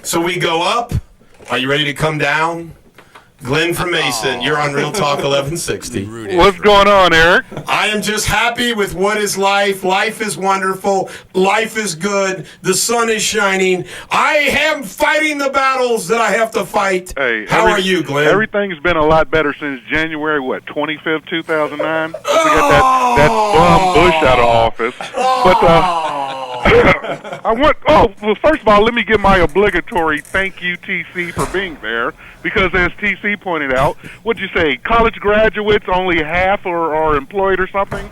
S1: So we go up. Are you ready to come down? Glenn from Mason, you're on Real Talk 1160.
S3: What's going on, Eric?
S1: I am just happy with what is life. Life is wonderful. Life is good. The sun is shining. I am fighting the battles that I have to fight.
S3: Hey,
S1: how are you, Glenn?
S3: Everything's been a lot better since January, 25th, 2009? We got that bum Bush out of office. Well, first of all, let me give my obligatory thank you, TC, for being there. Because as TC pointed out, what'd you say, college graduates, only half are employed or something?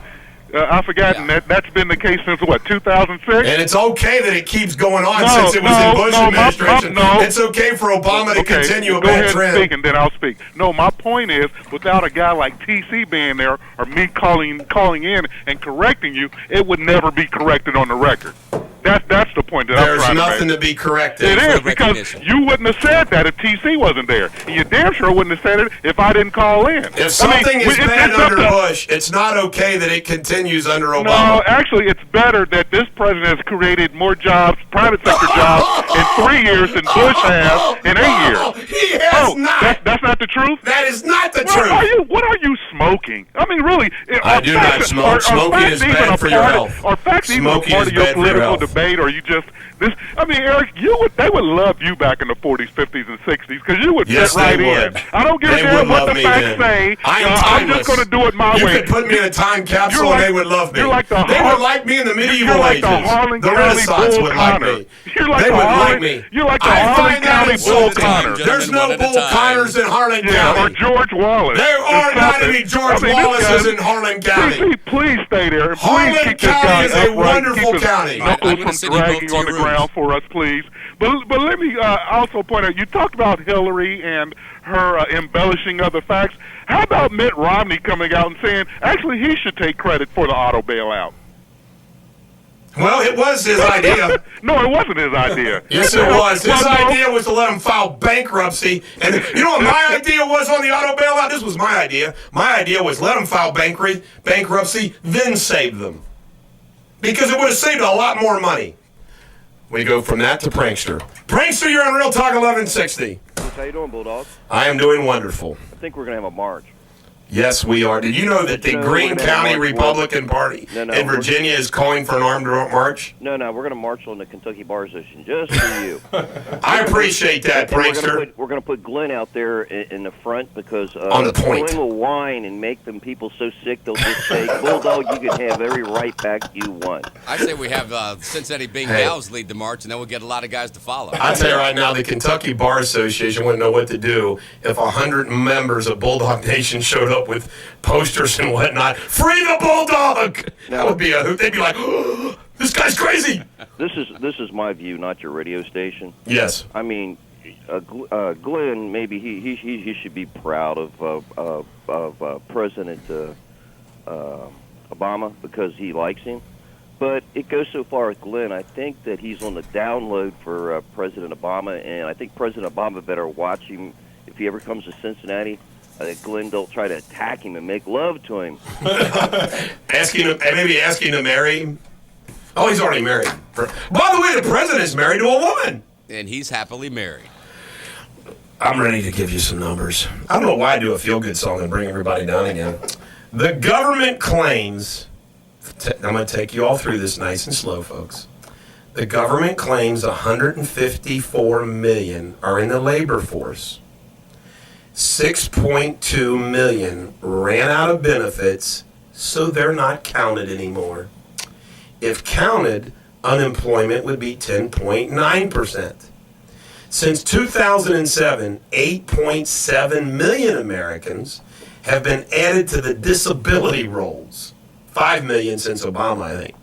S3: I've forgotten that's been the case since, 2006?
S1: And it's okay that it keeps going on since it was in Bush administration. It's okay for Obama to continue a bad trend.
S3: Go ahead and speak, and then I'll speak. No, my point is, without a guy like TC being there, or me calling in and correcting you, it would never be corrected on the record. That's the point that I'm trying to make.
S1: There's nothing to be corrected.
S3: It is, because you wouldn't have said that if TC wasn't there. And you damn sure wouldn't have said it if I didn't call in.
S1: If something is bad under Bush, it's not okay that it continues under Obama.
S3: No, actually, it's better that this president has created more jobs, private sector jobs, in 3 years than Bush has in 8 years.
S1: He has not.
S3: That's not the truth?
S1: That is not the truth.
S3: What are you smoking? I mean, really.
S1: I do not smoke. Smoking is bad for your health.
S3: Are facts even a part of your political debate, or you just this? I mean, Eric, they would love you back in the 40s, 50s, and 60s because you would fit right in. I don't give a damn what the facts say. I'm just going to do it my way.
S1: You could put me in a time capsule and they would love me. They would like me in the medieval ages. The Renaissance would like me. They would like me.
S3: You're like the Harlan County Bull Connor.
S1: There's no Bull Connors in Harlan
S3: Yeah, or
S1: County.
S3: George Wallace.
S1: There are
S3: Or
S1: not
S3: something.
S1: any George
S3: I mean, this
S1: Wallaces
S3: guy-
S1: in Harlan County.
S3: Please stay there. And
S1: Harlan
S3: please keep this
S1: County
S3: guy
S1: is a
S3: upright.
S1: wonderful
S3: Keep his
S1: county.
S2: All right, I'm
S3: knuckles
S2: gonna
S3: from
S2: send you both
S3: dragging
S2: to
S3: on the
S2: your rooms.
S3: ground for us, please. But let me also point out, you talked about Hillary and her embellishing other facts. How about Mitt Romney coming out and saying, actually, he should take credit for the auto bailout?
S1: Well, it was his idea.
S3: No, it wasn't his idea.
S1: Yes, it was. His
S3: Well, no.
S1: idea was to let him file bankruptcy. And you know what my idea was on the auto bailout? This was my idea. My idea was let them file bankruptcy, then save them. Because it would have saved a lot more money. We go from that to Prankster. Prankster, you're on Real Talk 1160.
S4: How you doing, Bulldog?
S1: I am doing wonderful.
S4: I think we're going to have a march.
S1: Yes, we are. Did you know that the
S4: No,
S1: Greene
S4: we're gonna
S1: County
S4: march
S1: Republican Party
S4: No,
S1: in
S4: we're-
S1: Virginia is calling for an armed march?
S4: No, we're going to march on the Kentucky Bar Association just for you.
S1: I appreciate that,
S4: And
S1: Prankster.
S4: we're going to put Glenn out there in the front because
S1: On the point.
S4: Glenn will whine and make them people so sick they'll just say, Bulldog, you can have every right back you want.
S2: I say we have Cincinnati Bengals lead the march, and then we'll get a lot of guys to follow.
S1: I tell you right now, the Kentucky Bar Association wouldn't know what to do if 100 members of Bulldog Nation showed up with posters and whatnot. Free the Bulldog! That would be a hoot. They'd be like, oh, this guy's crazy.
S4: This is my view, not your radio station.
S1: Yes.
S4: I mean, Glenn, maybe he should be proud of President Obama because he likes him. But it goes so far with Glenn. I think that he's on the download for President Obama, and I think President Obama better watch him if he ever comes to Cincinnati. I think Glenn will try to attack him and make love to him.
S1: Maybe asking to marry him. Oh, he's already married. By the way, the president's married to a woman.
S2: And he's happily married.
S1: I'm ready to give you some numbers. I don't know why I do a feel-good song and bring everybody down again. The government claims, I'm going to take you all through this nice and slow, folks. The government claims 154 million are in the labor force. 6.2 million ran out of benefits, so they're not counted anymore. If counted, unemployment would be 10.9%. Since 2007, 8.7 million Americans have been added to the disability rolls. 5 million since Obama, I think.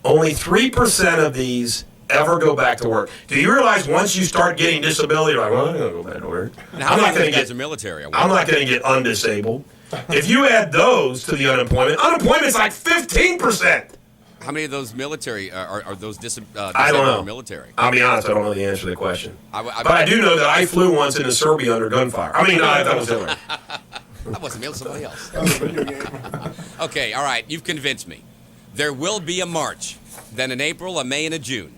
S1: Only 3% of these ever go back to work. Do you realize once you start getting disability, you're like, well, I'm going to go back to work.
S2: Now, how many of you guys are military?
S1: I'm not going to get undisabled. If you add those to the unemployment's like 15%.
S2: How many of those military are those
S1: I don't know.
S2: military?
S1: I'll be honest, I don't know the answer to the question.
S2: But
S1: But I do know that I flew once into Serbia under gunfire. That was Hillary.
S2: That wasn't me, it was somebody else. Okay, all right, you've convinced me. There will be a march, then in April, a May, and a June.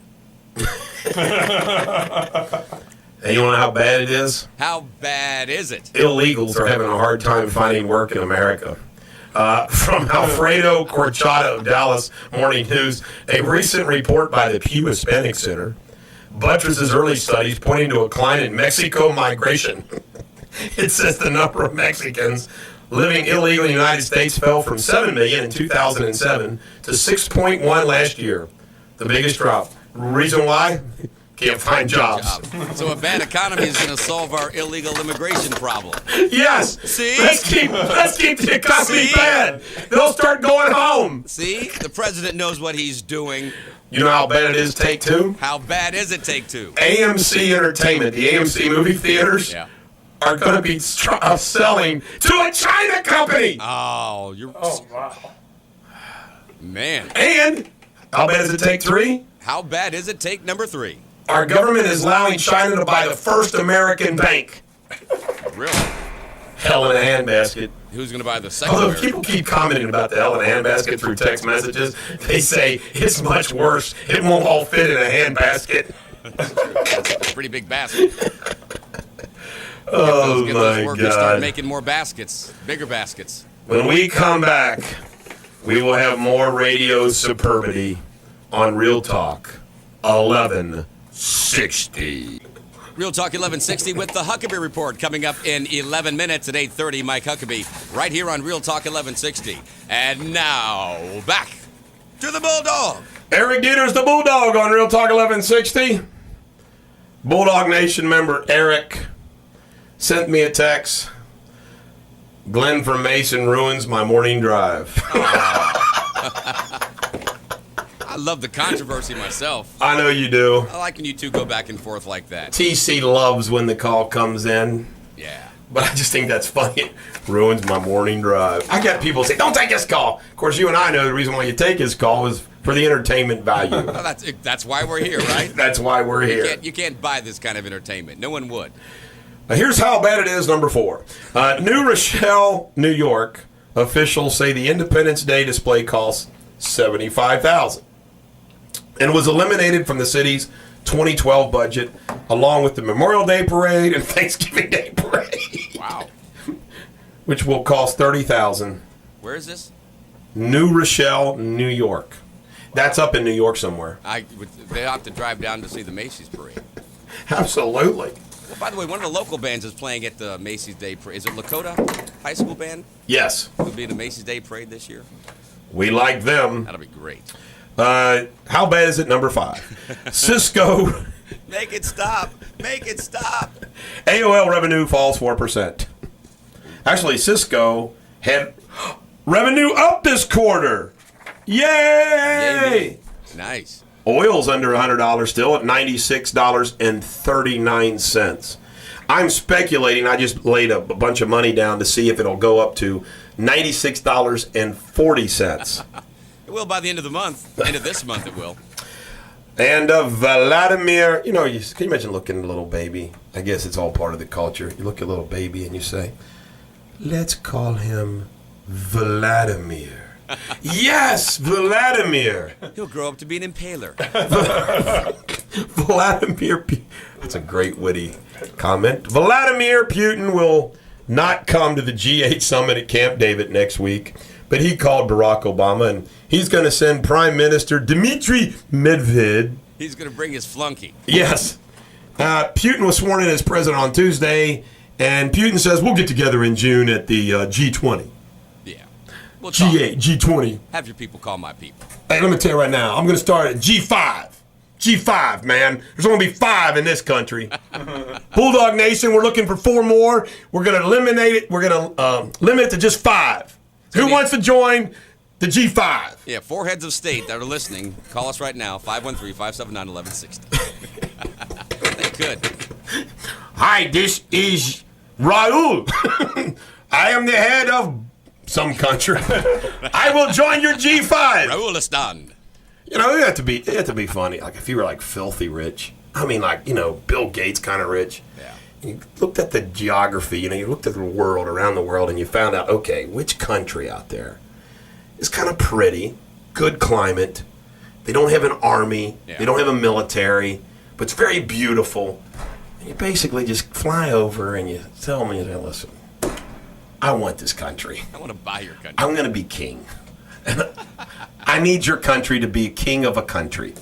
S1: And you want to know how bad it is?
S2: How bad is it?
S1: Illegals are having a hard time finding work in America. From Alfredo Corchado of Dallas Morning News, a recent report by the Pew Hispanic Center buttresses early studies pointing to a decline in Mexico migration. It says the number of Mexicans living illegally in the United States fell from 7 million in 2007 to 6.1 last year. The biggest drop. Reason why? Can't find jobs.
S2: So a bad economy is going to solve our illegal immigration problem.
S1: Yes.
S2: See?
S1: Let's keep the economy
S2: See?
S1: bad. They'll start going home.
S2: See? The president knows what he's doing.
S1: You know how bad it is, Take Two?
S2: How bad is it, Take Two?
S1: AMC Entertainment, the AMC movie theaters, are going to be selling to a China company.
S2: Oh, wow. Man.
S1: And how bad is it, Take Three?
S2: How bad is it, Take number 3?
S1: Our government is allowing China to buy the first American bank.
S2: Really?
S1: Hell in a handbasket.
S2: Who's going to buy the second?
S1: Although people keep commenting about the hell in a handbasket through text messages, they say it's much worse. It won't all fit in a handbasket.
S2: That's a pretty big basket.
S1: Oh,
S2: Get those
S1: my
S2: workers start
S1: God.
S2: making more baskets, bigger baskets.
S1: When we come back, we will have more radio superbity on Real Talk 1160.
S2: Real Talk 1160 with the Huckabee Report coming up in 11 minutes at 8:30. Mike Huckabee right here on Real Talk 1160. And now back to the Bulldog.
S1: Eric Deters, the Bulldog on Real Talk 1160. Bulldog Nation member Eric sent me a text. Glenn from Mason ruins my morning drive.
S2: I love the controversy myself.
S1: I know you do.
S2: I like when you two go back and forth like that.
S1: TC loves when the call comes in.
S2: Yeah.
S1: But I just think that's funny. It ruins my morning drive. I get people say, don't take his call. Of course, you and I know the reason why you take his call is for the entertainment value.
S2: Well, that's why we're here, right?
S1: That's why we're here.
S2: You can't buy this kind of entertainment. No one would.
S1: Now, here's how bad it is, number 4. New Rochelle, New York, officials say the Independence Day display costs $75,000 and was eliminated from the city's 2012 budget, along with the Memorial Day Parade and Thanksgiving Day Parade.
S2: Wow.
S1: Which will cost $30,000.
S2: Where is this?
S1: New Rochelle, New York. That's up in New York somewhere.
S2: They have to drive down to see the Macy's parade.
S1: Absolutely.
S2: Well, by the way, one of the local bands is playing at the Macy's Day Parade. Is it Lakota High School Band?
S1: Yes.
S2: Will be in the Macy's Day Parade this year.
S1: We like them.
S2: That'll be great.
S1: How bad is it, number 5? Cisco.
S2: Make it stop. Make it stop.
S1: AOL revenue falls 4%. Actually, Cisco had revenue up this quarter. Yay!
S2: Nice.
S1: Oil's under $100 still at $96.39. I'm speculating. I just laid a bunch of money down to see if it'll go up to $96.40.
S2: It will by the end of the month. End of this month, it will.
S1: And Vladimir, can you imagine looking at a little baby? I guess it's all part of the culture. You look at a little baby and you say, let's call him Vladimir. Yes, Vladimir.
S2: He'll grow up to be an impaler.
S1: Vladimir, that's a great witty comment. Vladimir Putin will not come to the G8 summit at Camp David next week, but he called Barack Obama, and he's going to send Prime Minister Dmitry Medvedev.
S2: He's going to bring his flunky.
S1: Yes. Putin was sworn in as president on Tuesday, and Putin says we'll get together in June at the G20.
S2: Yeah. We'll talk.
S1: G8, G20.
S2: Have your people call my people.
S1: Hey, let me tell you right now, I'm going to start at G5. G5, man. There's only going to be 5 in this country. Bulldog Nation, we're looking for 4 more. We're going to eliminate it. We're going to limit it to just 5. Who wants to join the G5?
S2: Yeah, 4 heads of state that are listening, call us right now, 513-579-1160. They could.
S1: Hi, this is Raul. I am the head of some country. I will join your G5.
S2: Raulistan.
S1: You have to be funny. Like if you were like filthy rich. I mean, like, Bill Gates kind of rich.
S2: Yeah.
S1: You looked at the geography, you looked at the world, around the world, and you found out, okay, which country out there is kind of pretty, good climate. They don't have an army.
S2: Yeah.
S1: They don't have a military, but it's very beautiful. And you basically just fly over and you tell me, listen, I want this country.
S2: I want to buy your country.
S1: I'm going to be king. I need your country to be king of a country.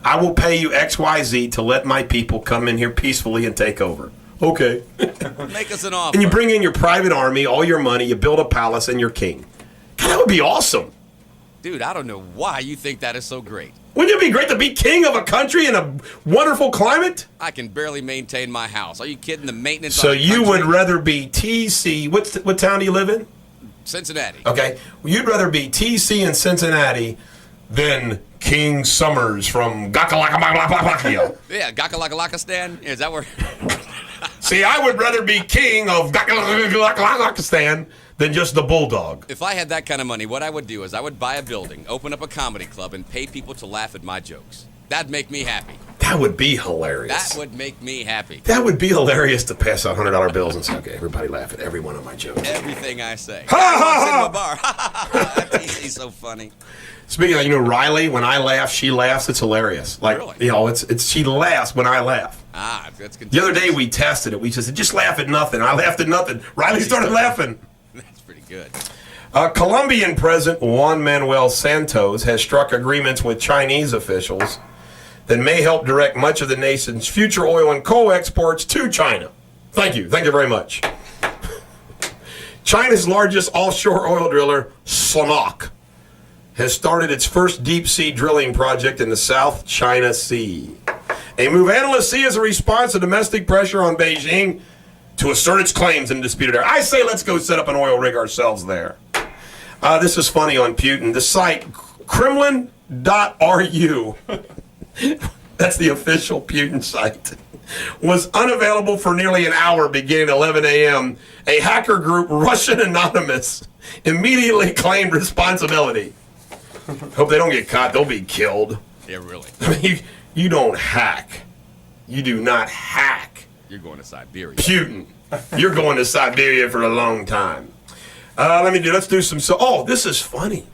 S1: I will pay you XYZ to let my people come in here peacefully and take over. Okay.
S2: Make us an offer.
S1: And you bring in your private army, all your money, you build a palace, and you're king. God, that would be awesome.
S2: Dude, I don't know why you think that is so great.
S1: Wouldn't it be great to be king of a country in a wonderful climate?
S2: I can barely maintain my house. Are you kidding? The maintenance
S1: So
S2: on the
S1: you
S2: country?
S1: would rather be TC. What town do you live in?
S2: Cincinnati.
S1: Okay. Well, you'd rather be TC in Cincinnati than King Summers from Gakalakabakalakia.
S2: Yeah, Gakalakistan. Is that where?
S1: See, I would rather be king of Gakalakistan than just the Bulldog.
S2: If I had that kind of money, what I would do is I would buy a building, open up a comedy club, and pay people to laugh at my jokes. That'd make me happy.
S1: That would be hilarious.
S2: That would make me happy.
S1: That would be hilarious to pass out $100 bills and say, okay, everybody laugh at every one of my jokes.
S2: Everything I say.
S1: Ha, ha,
S2: In
S1: ha.
S2: my bar. He's so funny.
S1: Speaking of, Riley, when I laugh, she laughs. It's hilarious. Like,
S2: Really?
S1: it's she laughs when I laugh.
S2: That's good.
S1: The other day we tested it. We just said, just laugh at nothing. I laughed at nothing. Riley started laughing.
S2: That's pretty good.
S1: Colombian President Juan Manuel Santos has struck agreements with Chinese officials that may help direct much of the nation's future oil and coal exports to China. Thank you. Thank you very much. China's largest offshore oil driller, Sonok, has started its first deep-sea drilling project in the South China Sea. A move analysts see as a response to domestic pressure on Beijing to assert its claims in disputed area. I say let's go set up an oil rig ourselves there. This is funny on Putin. The site Kremlin.ru. That's the official Putin site. Was unavailable for nearly an hour beginning at 11 a.m. A hacker group, Russian Anonymous, immediately claimed responsibility. Hope they don't get caught. They'll be killed.
S2: Yeah, really.
S1: I mean, you don't hack. You do not hack.
S2: You're going to Siberia.
S1: Putin. You're going to Siberia for a long time. Let's do some. This is funny.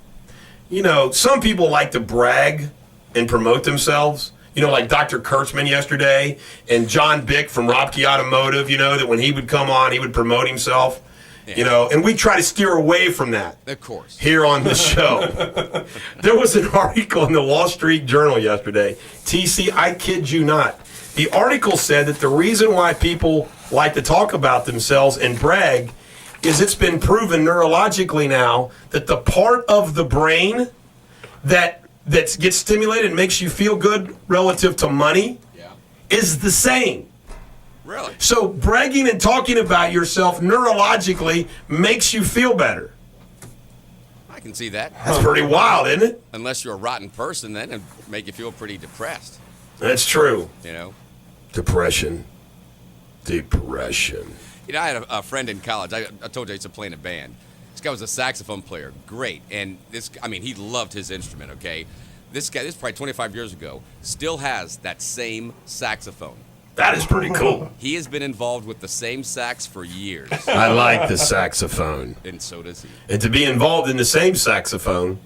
S1: You know, some people like to brag and promote themselves. You know, like Dr. Kurtzman yesterday and John Bick from Robke Automotive, you know, that when he would come on, he would promote himself. Yeah. You know, and we try to steer away from that.
S2: Of course.
S1: Here on the show. There was an article in the Wall Street Journal yesterday. TC, I kid you not. The article said that the reason why people like to talk about themselves and brag is it's been proven neurologically now that the part of the brain that gets stimulated and makes you feel good relative to money is the same.
S2: Really?
S1: So bragging and talking about yourself neurologically makes you feel better.
S2: I can see that.
S1: That's pretty wild, isn't it?
S2: Unless you're a rotten person, then it'd make you feel pretty depressed.
S1: That's true.
S2: You know?
S1: Depression.
S2: You know, I had a friend in college. I told you I used to play in a band. This guy was a saxophone player. Great. And he loved his instrument, okay? This guy, this is probably 25 years ago, still has that same saxophone.
S1: That is pretty cool.
S2: He has been involved with the same sax for years.
S1: I like the saxophone.
S2: And so does he.
S1: And to be involved in the same saxophone,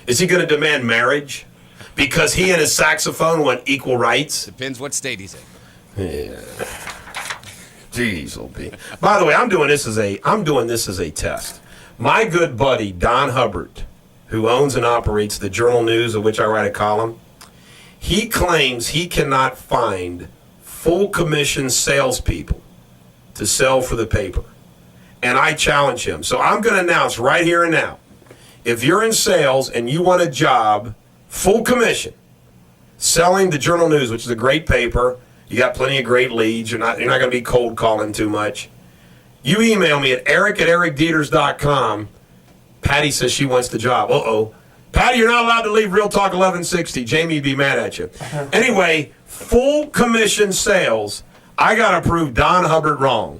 S1: is he going to demand marriage? Because he and his saxophone want equal rights?
S2: Depends what state he's in.
S1: Yeah. Jeez, old B. By the way, I'm doing this as a test. My good buddy, Don Hubbard, who owns and operates the Journal News, of which I write a column, he claims he cannot find full commission salespeople to sell for the paper. And I challenge him. So I'm going to announce right here and now, if you're in sales and you want a job, full commission, selling the Journal News, which is a great paper, you got plenty of great leads, you're not going to be cold calling too much. You email me at eric@ericdeters.com. Patty says she wants the job. Uh-oh. Patty, you're not allowed to leave Real Talk 1160. Jamie would be mad at you. Anyway, full commission sales, I got to prove Don Hubbard wrong.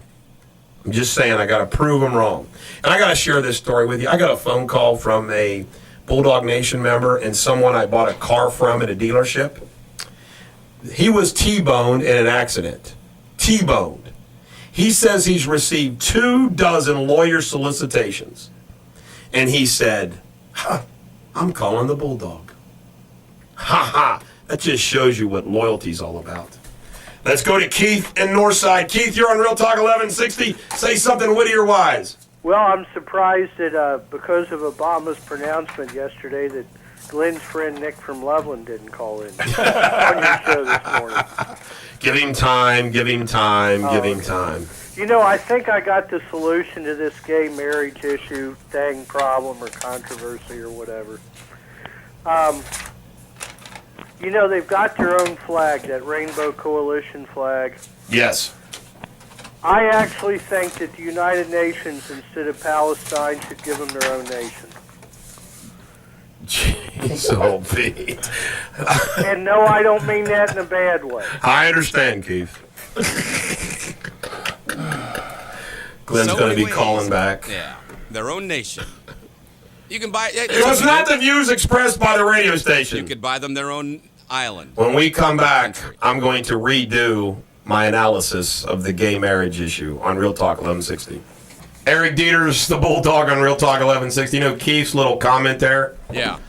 S1: I'm just saying, I got to prove him wrong. And I got to share this story with you. I got a phone call from a Bulldog Nation member and someone I bought a car from at a dealership. He was T-boned in an accident. T-boned. He says he's received 24 lawyer solicitations. And he said, I'm calling the Bulldog. That just shows you what loyalty's all about. Let's go to Keith in Northside. Keith, you're on Real Talk 1160. Say something witty or wise.
S5: Well, I'm surprised that because of Obama's pronouncement yesterday that Glenn's friend Nick from Loveland didn't call in on your show this morning.
S1: Give him time.
S5: You know, I think I got the solution to this gay marriage issue thing, problem, or controversy, or whatever. You know, they've got their own flag, that Rainbow Coalition flag.
S1: Yes.
S5: I actually think that the United Nations, instead of Palestine, should give them their own nation.
S1: Jeez, oh, Pete.
S5: And no, I don't mean that in a bad way.
S1: I understand, Keith. Glenn's going to be calling back.
S2: Yeah, their own nation. You can buy.
S1: It was not the views expressed by the radio station.
S2: You could buy them their own island.
S1: When we come back, I'm going to redo my analysis of the gay marriage issue on Real Talk 1160. Eric Deters, the Bulldog on Real Talk 1160. You know Keith's little comment there?
S2: Yeah.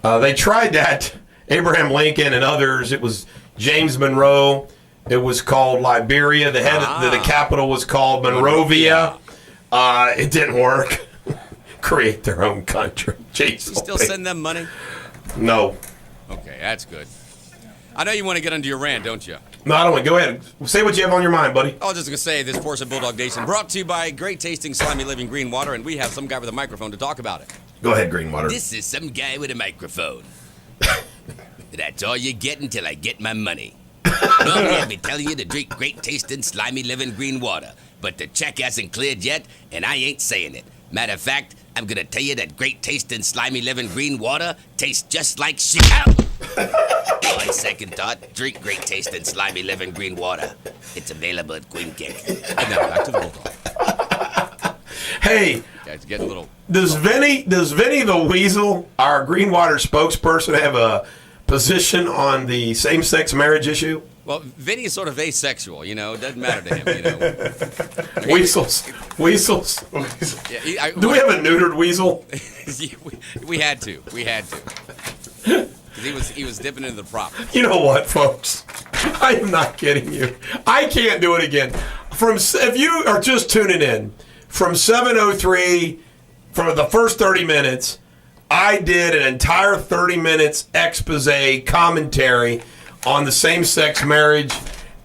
S1: They tried that. Abraham Lincoln and others. It was James Monroe. It was called Liberia. The capital was called Monrovia. It didn't work. Create their own country. Jeez,
S2: you still send them money?
S1: No.
S2: Okay, that's good. I know you want to get into your rant, don't you?
S1: No, I don't want to. Go ahead. Say what you have on your mind, buddy.
S2: I was just going to say this portion of Bulldog Nation brought to you by great tasting, slimy living green water, and we have some guy with a microphone to talk about it.
S1: Go ahead, Greenwater.
S2: This is some guy with a microphone. That's all you get until I get my money. Normally I'd be telling you to drink great tasting, slimy living green water, but
S6: but the check hasn't cleared yet, and I ain't saying it. Matter of fact, I'm gonna tell you that great tasting, slimy living green water tastes just like shit. On second thought, drink great tasting, slimy living green water. It's available at Queen Cake.
S2: And now back to the Bulldog.
S1: Hey,
S2: Guys, getting a little.
S1: does Vinny the Weasel, our Greenwater spokesperson, have a position on the same-sex marriage issue?
S2: Well, Vinny is sort of asexual, It doesn't matter to him,
S1: Weasels.
S2: Yeah,
S1: Do we have a neutered weasel?
S2: we had to. 'Cause he was dipping into the prop.
S1: You know what, folks? I am not kidding you. I can't do it again. If you are just tuning in, from 7:03, for the first 30 minutes, I did an entire 30 minutes expose commentary on the same-sex marriage,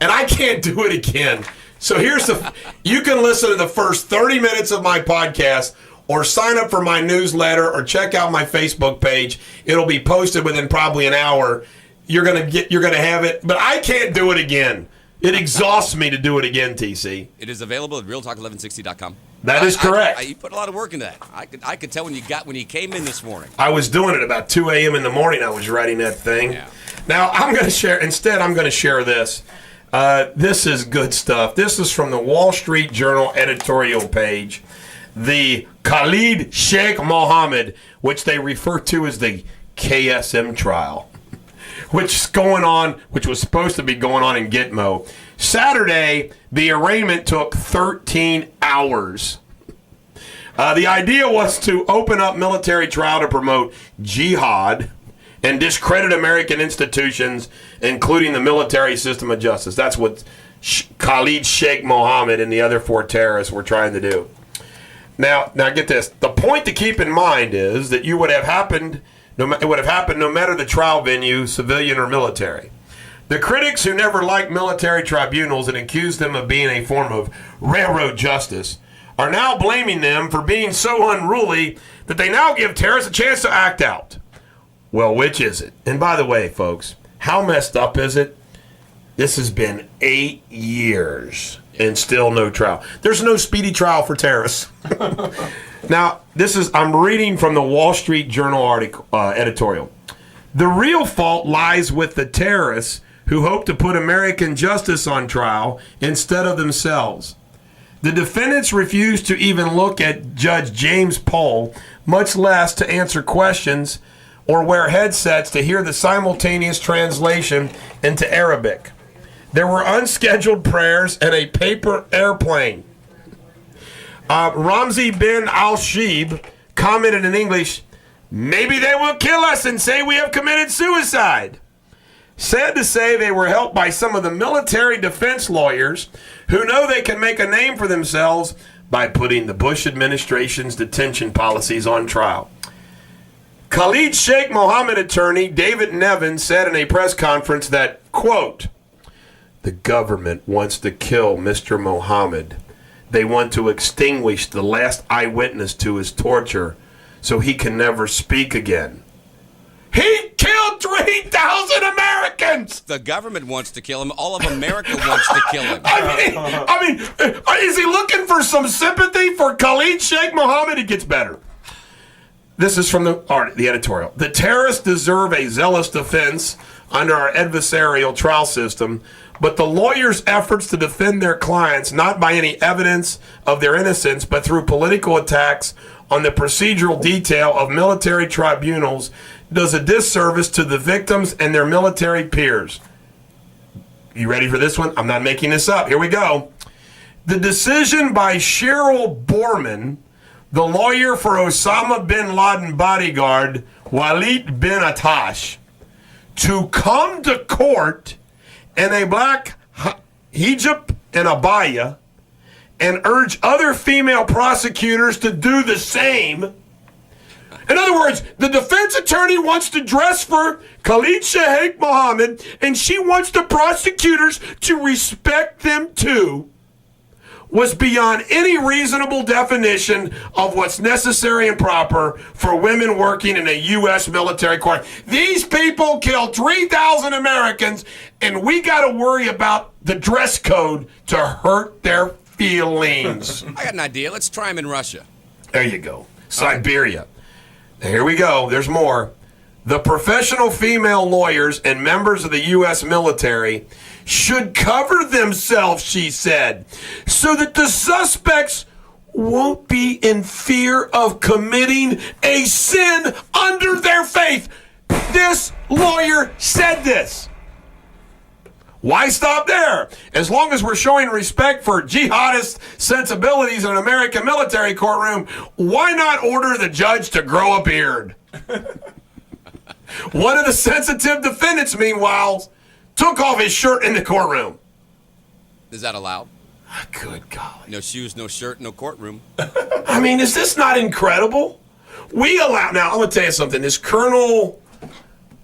S1: and I can't do it again. So you can listen to the first 30 minutes of my podcast, or sign up for my newsletter, or check out my Facebook page. It'll be posted within probably an hour. You're gonna have it, but I can't do it again. It exhausts me to do it again, TC.
S2: It is available at realtalk1160.com.
S1: That is correct.
S2: You put a lot of work into that. I could tell when you came in this morning.
S1: I was doing it about 2 a.m. in the morning. I was writing that thing.
S2: Yeah.
S1: Now, I'm going to share this. This is good stuff. This is from the Wall Street Journal editorial page. The Khalid Sheikh Mohammed, which they refer to as the KSM trial, which was supposed to be going on in Gitmo. Saturday, the arraignment took 13 hours. The idea was to open up military trial to promote jihad and discredit American institutions, including the military system of justice. That's what Khalid Sheikh Mohammed and the other 4 terrorists were trying to do. Now get this. The point to keep in mind is that it would have happened no matter the trial venue, civilian or military. The critics who never liked military tribunals and accused them of being a form of railroad justice are now blaming them for being so unruly that they now give terrorists a chance to act out. Well, which is it? And by the way, folks, how messed up is it? This has been 8 years and still no trial. There's no speedy trial for terrorists. Now, I'm reading from the Wall Street Journal article editorial. The real fault lies with the terrorists who hope to put American justice on trial instead of themselves. The defendants refused to even look at Judge James Pohl, much less to answer questions or wear headsets to hear the simultaneous translation into Arabic. There were unscheduled prayers and a paper airplane. Ramzi bin al-Shib commented in English, "Maybe they will kill us and say we have committed suicide." Sad to say, they were helped by some of the military defense lawyers who know they can make a name for themselves by putting the Bush administration's detention policies on trial. Khalid Sheikh Mohammed attorney David Nevin said in a press conference that, quote, "The government wants to kill Mr. Mohammed. They want to extinguish the last eyewitness to his torture so he can never speak again. He killed 3,000 Americans!"
S2: The government wants to kill him. All of America wants to kill him.
S1: I mean, is he looking for some sympathy for Khalid Sheikh Mohammed? It gets better. This is from the editorial. "The terrorists deserve a zealous defense under our adversarial trial system, but the lawyers' efforts to defend their clients not by any evidence of their innocence, but through political attacks on the procedural detail of military tribunals does a disservice to the victims and their military peers." You ready for this one? I'm not making this up. Here we go. "The decision by Cheryl Borman, the lawyer for Osama bin Laden bodyguard Walid bin Attash, to come to court in a black hijab and abaya and urge other female prosecutors to do the same." In other words, the defense attorney wants to dress for Khalid Sheikh Mohammed, and she wants the prosecutors to respect them too, was beyond any reasonable definition of what's necessary and proper for women working in a U.S. military court. These people killed 3,000 Americans, and we got to worry about the dress code to hurt their feelings.
S2: I got an idea. Let's try him in Russia.
S1: There you go. Siberia. Now, here we go. There's more. The professional female lawyers and members of the U.S. military should cover themselves, she said, so that the suspects won't be in fear of committing a sin under their faith. This lawyer said this. Why stop there? As long as we're showing respect for jihadist sensibilities in an American military courtroom, why not order the judge to grow a beard? One of the sensitive defendants, meanwhile, took off his shirt in the courtroom.
S2: Is that allowed?
S1: Good golly.
S2: No shoes, no shirt, no courtroom.
S1: I mean, is this not incredible? We allow, now I'm going to tell you something. This Colonel,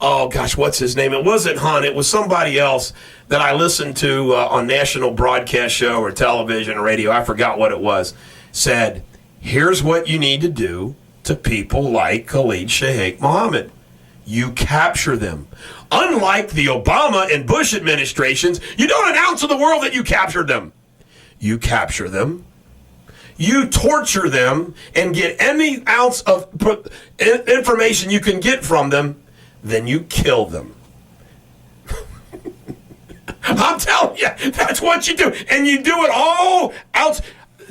S1: oh gosh, what's his name? It wasn't Hunt. It was somebody else that I listened to on national broadcast show or television or radio. I forgot what it was. Said, here's what you need to do to people like Khalid Sheikh Mohammed. You capture them. Unlike the Obama and Bush administrations, you don't announce to the world that you captured them. You capture them. You torture them and get any ounce of information you can get from them, then you kill them. I'm telling you, that's what you do. And you do it all out.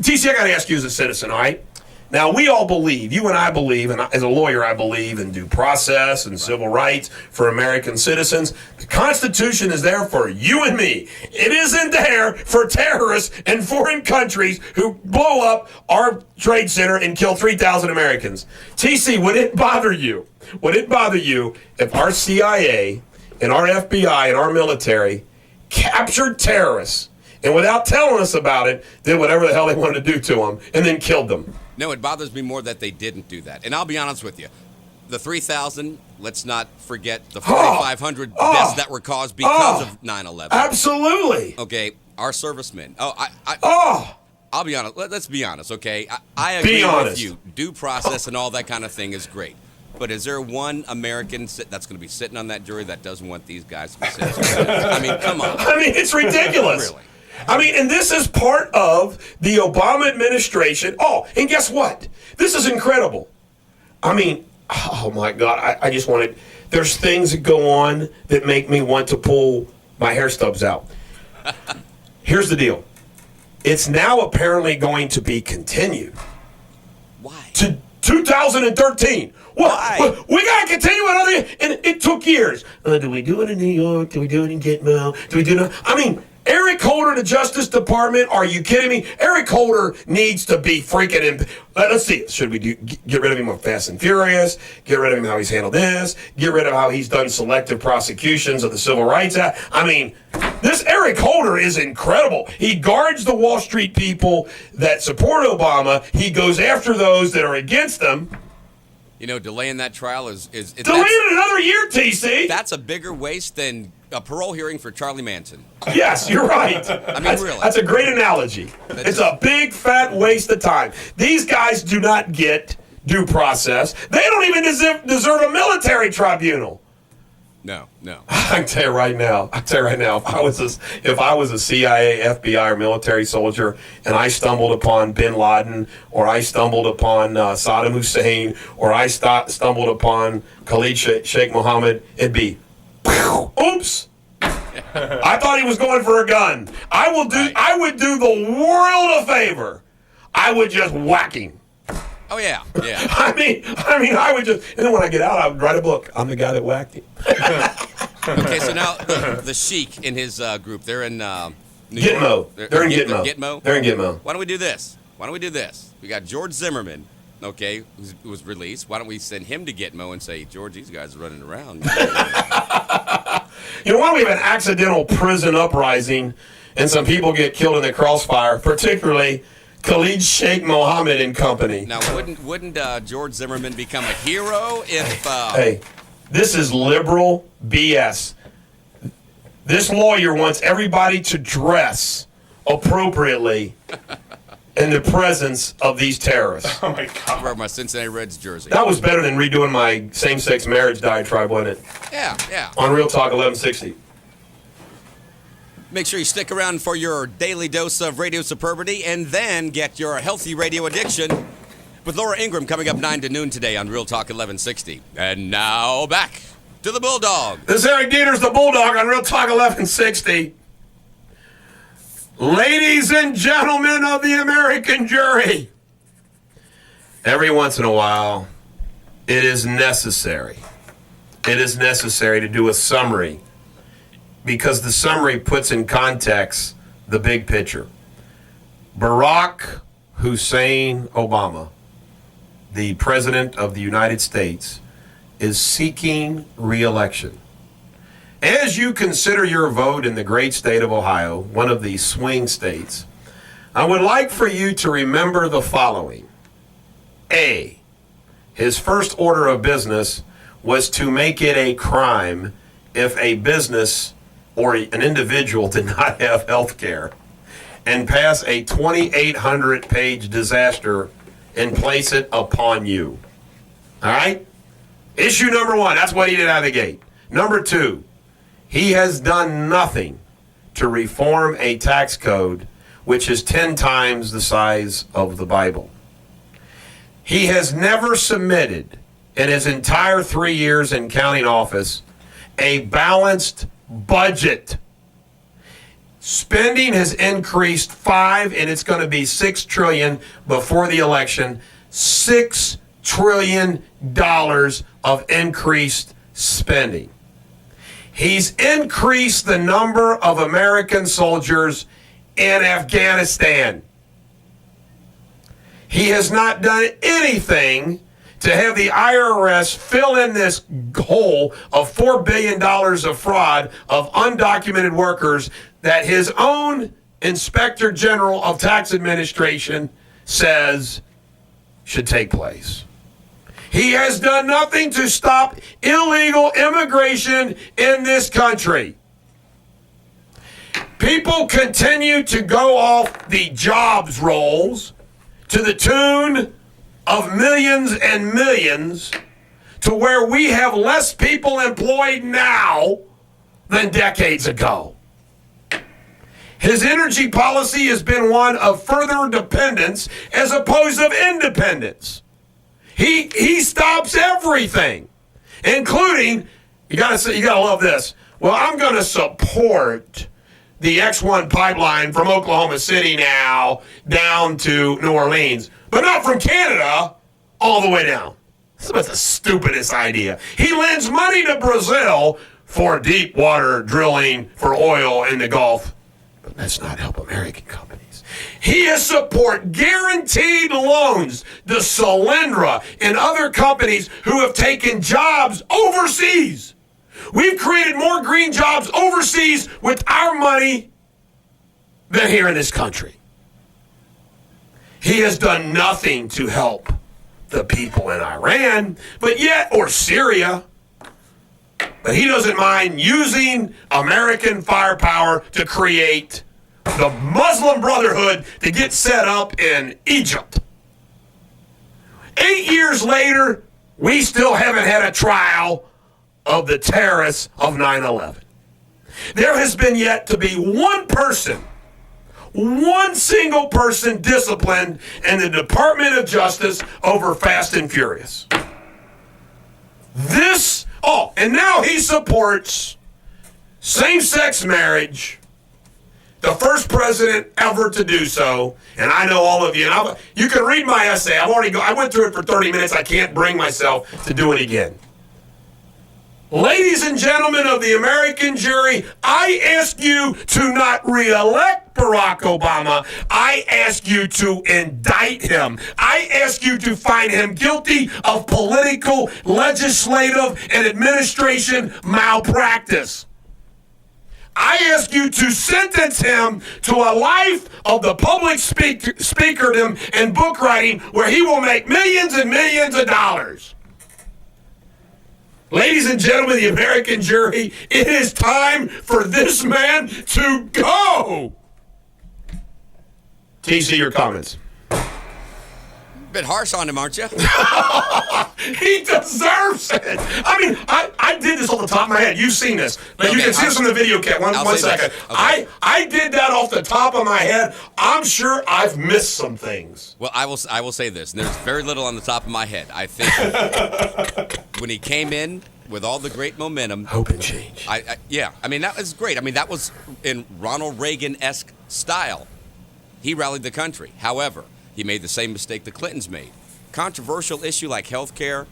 S1: TC, I got to ask you as a citizen, all right? Now, we all believe, you and I believe, and as a lawyer, I believe in due process and civil rights for American citizens. The Constitution is there for you and me. It isn't there for terrorists in foreign countries who blow up our trade center and kill 3,000 Americans. TC, would it bother you? Would it bother you if our CIA and our FBI and our military captured terrorists and without telling us about it, did whatever the hell they wanted to do to them and then killed them?
S2: No, it bothers me more that they didn't do that. And I'll be honest with you. The 3,000, let's not forget the 4,500 deaths that were caused because of 9/11.
S1: Absolutely.
S2: Okay, our servicemen. I'll be honest. Let's be honest, okay? I agree with you. Due process and all that kind of thing is great. But is there one American that's going to be sitting on that jury that doesn't want these guys to be sitting? I mean, come on.
S1: I mean, it's ridiculous.
S2: Really.
S1: I mean, and this is part of the Obama administration. Oh, and guess what? This is incredible. I mean, oh my God, I just wanted, there's things that go on that make me want to pull my hair stubs out. Here's the deal. It's now apparently going to be continued.
S2: Why?
S1: To 2013. Well, we got to continue another, and it took years. Do we do it in New York? Do we do it in Gitmo? Do we do it? I mean, Eric Holder, the Justice Department, are you kidding me? Eric Holder needs to be freaking let's see. Should we get rid of him on Fast and Furious? Get rid of him how he's handled this? Get rid of how he's done selective prosecutions of the Civil Rights Act? I mean, this Eric Holder is incredible. He guards the Wall Street people that support Obama. He goes after those that are against them.
S2: You know, delaying that trial is
S1: delaying it another year, TC.
S2: That's a bigger waste than a parole hearing for Charlie Manson.
S1: Yes, you're right.
S2: I mean, really.
S1: That's a great analogy. It's a big, fat waste of time. These guys do not get due process. They don't even deserve a military tribunal.
S2: No.
S1: I can tell you right now, if I was a CIA, FBI, or military soldier, and I stumbled upon Bin Laden, or I stumbled upon Saddam Hussein, or I stumbled upon Khalid Sheikh Mohammed, it'd be, oops. I thought he was going for a gun. I would do the world a favor. I would just whack him.
S2: Oh, yeah.
S1: I mean, I would just, and then when I get out, I would write a book. I'm the guy that whacked him.
S2: Okay, so now the Sheik and his group, they're in New
S1: Gitmo.
S2: York.
S1: They're in Gitmo.
S2: Gitmo?
S1: They're in Gitmo.
S2: Why don't we do this? We got George Zimmerman, okay, who was released. Why don't we send him to Gitmo and say, George, these guys are running around.
S1: You know, why don't we have an accidental prison uprising and some people get killed in the crossfire, particularly Khalid Sheikh Mohammed and company.
S2: Now, wouldn't George Zimmerman become a hero if...
S1: Hey, this is liberal BS. This lawyer wants everybody to dress appropriately in the presence of these terrorists.
S7: Oh, my God.
S2: I wear my Cincinnati Reds jersey.
S1: That was better than redoing my same-sex marriage diatribe, wasn't it?
S2: Yeah.
S1: On Real Talk 1160.
S2: Make sure you stick around for your daily dose of radio superbity and then get your healthy radio addiction with Laura Ingraham coming up 9 to noon today on Real Talk 1160. And now back to the Bulldog.
S1: This is Eric Deters, the Bulldog, on Real Talk 1160. Ladies and gentlemen of the American jury, every once in a while, it is necessary. It is necessary to do a summary because the summary puts in context the big picture. Barack Hussein Obama, the President of the United States, is seeking re-election. As you consider your vote in the great state of Ohio, one of the swing states, I would like for you to remember the following. A, his first order of business was to make it a crime if a business or an individual did not have health care, and pass a 2,800-page disaster and place it upon you. All right? Issue number one, that's what he did out of the gate. Number two, he has done nothing to reform a tax code which is 10 times the size of the Bible. He has never submitted in his entire 3 years in counting office a balanced budget. Spending has increased 5, and it's going to be $6 trillion before the election. $6 trillion of increased spending. He's increased the number of American soldiers in Afghanistan. He has not done anything to have the IRS fill in this hole of $4 billion of fraud of undocumented workers that his own Inspector General of Tax Administration says should take place. He has done nothing to stop illegal immigration in this country. People continue to go off the jobs rolls to the tune of millions and millions, to where we have less people employed now than decades ago. His energy policy has been one of further dependence as opposed to independence. He stops everything, including, you gotta love this. Well, I'm going to support the X1 pipeline from Oklahoma City now down to New Orleans, but not from Canada all the way down. That's the stupidest idea. He lends money to Brazil for deep water drilling for oil in the Gulf, but let's not help American companies. He has support guaranteed loans to Solyndra and other companies who have taken jobs overseas. We've created more green jobs overseas with our money than here in this country. He has done nothing to help the people in Iran, or Syria. But he doesn't mind using American firepower to create the Muslim Brotherhood to get set up in Egypt. 8 years later, we still haven't had a trial of the terrorists of 9/11. There has been yet to be one single person disciplined in the Department of Justice over Fast and Furious. And now he supports same-sex marriage, the first president ever to do so. And I know all of you, and you can read my essay. I went through it for 30 minutes. I can't bring myself to do it again. Ladies and gentlemen of the American jury, I ask you to not re-elect Barack Obama. I ask you to indict him. I ask you to find him guilty of political, legislative, and administration malpractice. I ask you to sentence him to a life of the public speakerdom and book writing where he will make millions and millions of dollars. Ladies and gentlemen of the American jury, it is time for this man to go. TC, your comments.
S2: Bit harsh on him, aren't you?
S1: He deserves it. I mean, I did this off the top of my head. You've seen this. But you can see this on the video, Cat. One second.
S2: Okay.
S1: I did that off the top of my head. I'm sure I've missed some things.
S2: Well, I will say this. And there's very little on the top of my head. I think when he came in with all the great momentum.
S1: Hope and change.
S2: I mean, that was great. I mean, that was in Ronald Reagan-esque style. He rallied the country. However, he made the same mistake the Clintons made. Controversial issue like health care,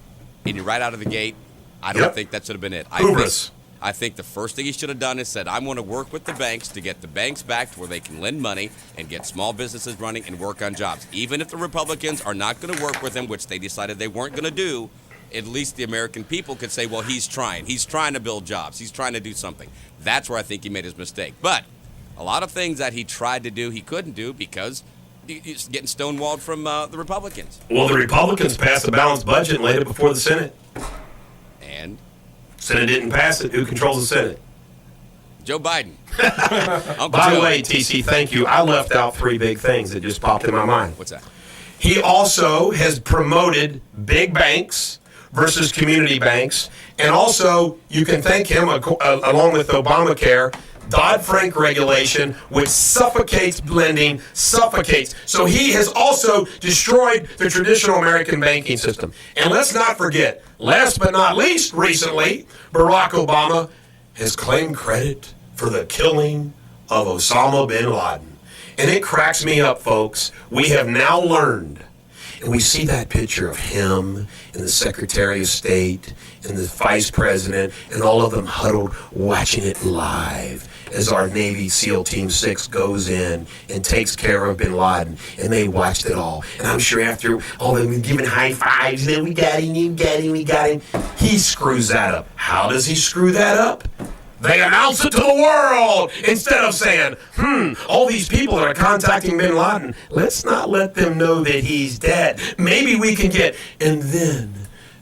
S2: and you're right out of the gate. I don't think that should have been it. I think the first thing he should have done is said, I'm going to work with the banks to get the banks back to where they can lend money and get small businesses running and work on jobs. Even if the Republicans are not going to work with him, which they decided they weren't going to do, at least the American people could say, well, he's trying. He's trying to build jobs. He's trying to do something. That's where I think he made his mistake. But a lot of things that he tried to do, he couldn't do because he's getting stonewalled from the Republicans.
S1: Well, the Republicans passed a balanced budget and laid it before the Senate.
S2: And?
S1: Senate didn't pass it. Who controls the Senate?
S2: Joe Biden.
S1: By the way, TC, thank you. I left out 3 big things that just popped in my mind.
S2: What's that?
S1: He also has promoted big banks versus community banks. And also, you can thank him, along with Obamacare, Dodd-Frank regulation, which suffocates blending, suffocates. So he has also destroyed the traditional American banking system. And let's not forget, last but not least, recently, Barack Obama has claimed credit for the killing of Osama bin Laden. And it cracks me up, folks. We have now learned, and we see that picture of him and the Secretary of State and the Vice President and all of them huddled watching it live as our Navy SEAL Team 6 goes in and takes care of bin Laden. And they watched it all. And I'm sure after all of them giving high fives, then we got him. He screws that up. How does he screw that up? They announce it to the world instead of saying, all these people that are contacting bin Laden, let's not let them know that he's dead. Maybe we can get, and then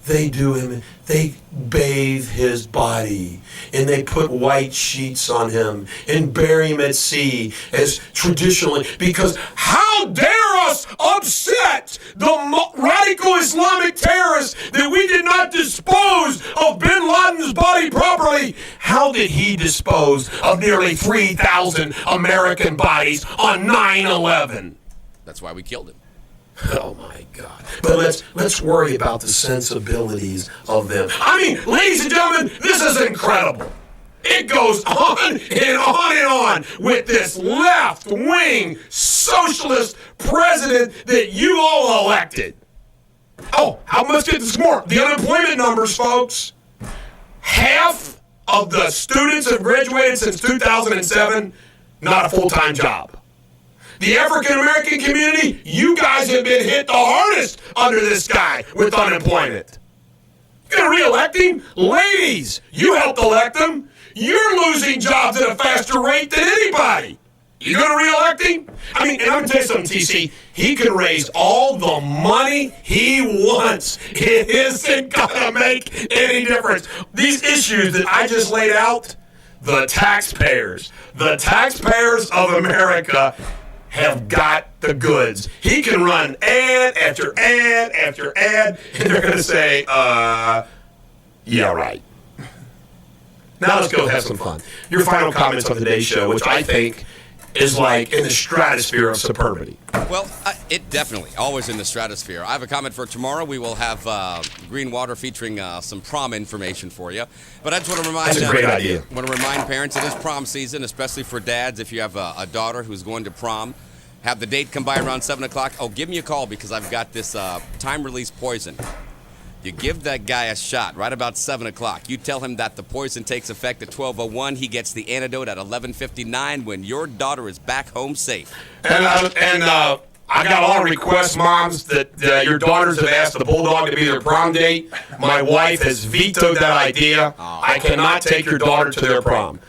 S1: they do him, they bathe his body, and they put white sheets on him and bury him at sea as traditionally, because how dare us upset the radical Islamic terrorists that we did not dispose of bin Laden's body properly? How did he dispose of nearly 3,000 American bodies on 9/11?
S2: That's why we killed him.
S1: Oh my God. But let's worry about the sensibilities of them. I mean, ladies and gentlemen, this is incredible. It goes on and on and on with this left-wing socialist president that you all elected. Oh, let's get this more. The unemployment numbers, folks. Half of the students have graduated since 2007, not a full-time job. The African-American community, you guys have been hit the hardest under this guy with unemployment. You're going to re-elect him? Ladies, you helped elect him. You're losing jobs at a faster rate than anybody. You going to re-elect him? I mean, and I'm going to tell you something, TC. He can raise all the money he wants. It isn't going to make any difference. These issues that I just laid out, the taxpayers of America have got the goods. He can run ad after ad after ad, and they're going to say, yeah, right. Now let's go have some fun. Your final comments on today's show, which I think is like in the stratosphere of superbity.
S2: Well, it definitely, always in the stratosphere. I have a comment for tomorrow. We will have Green Water featuring some prom information for you. But I just want to remind
S1: That's a great idea.
S2: Want to remind parents it is prom season, especially for dads. If you have a daughter who's going to prom, have the date come by around 7 o'clock. Oh, give me a call because I've got this time-release poison. You give that guy a shot right about 7 o'clock. You tell him that the poison takes effect at 12:01. He gets the antidote at 11:59 when your daughter is back home safe.
S1: And I got a lot of requests, moms, that your daughters have asked the Bulldog to be their prom date. My wife has vetoed that idea. I cannot take your daughter to their prom.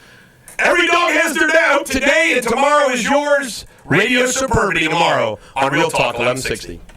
S1: Every dog has their day. Today and tomorrow is yours. Radio Superbity tomorrow on Real Talk 1160.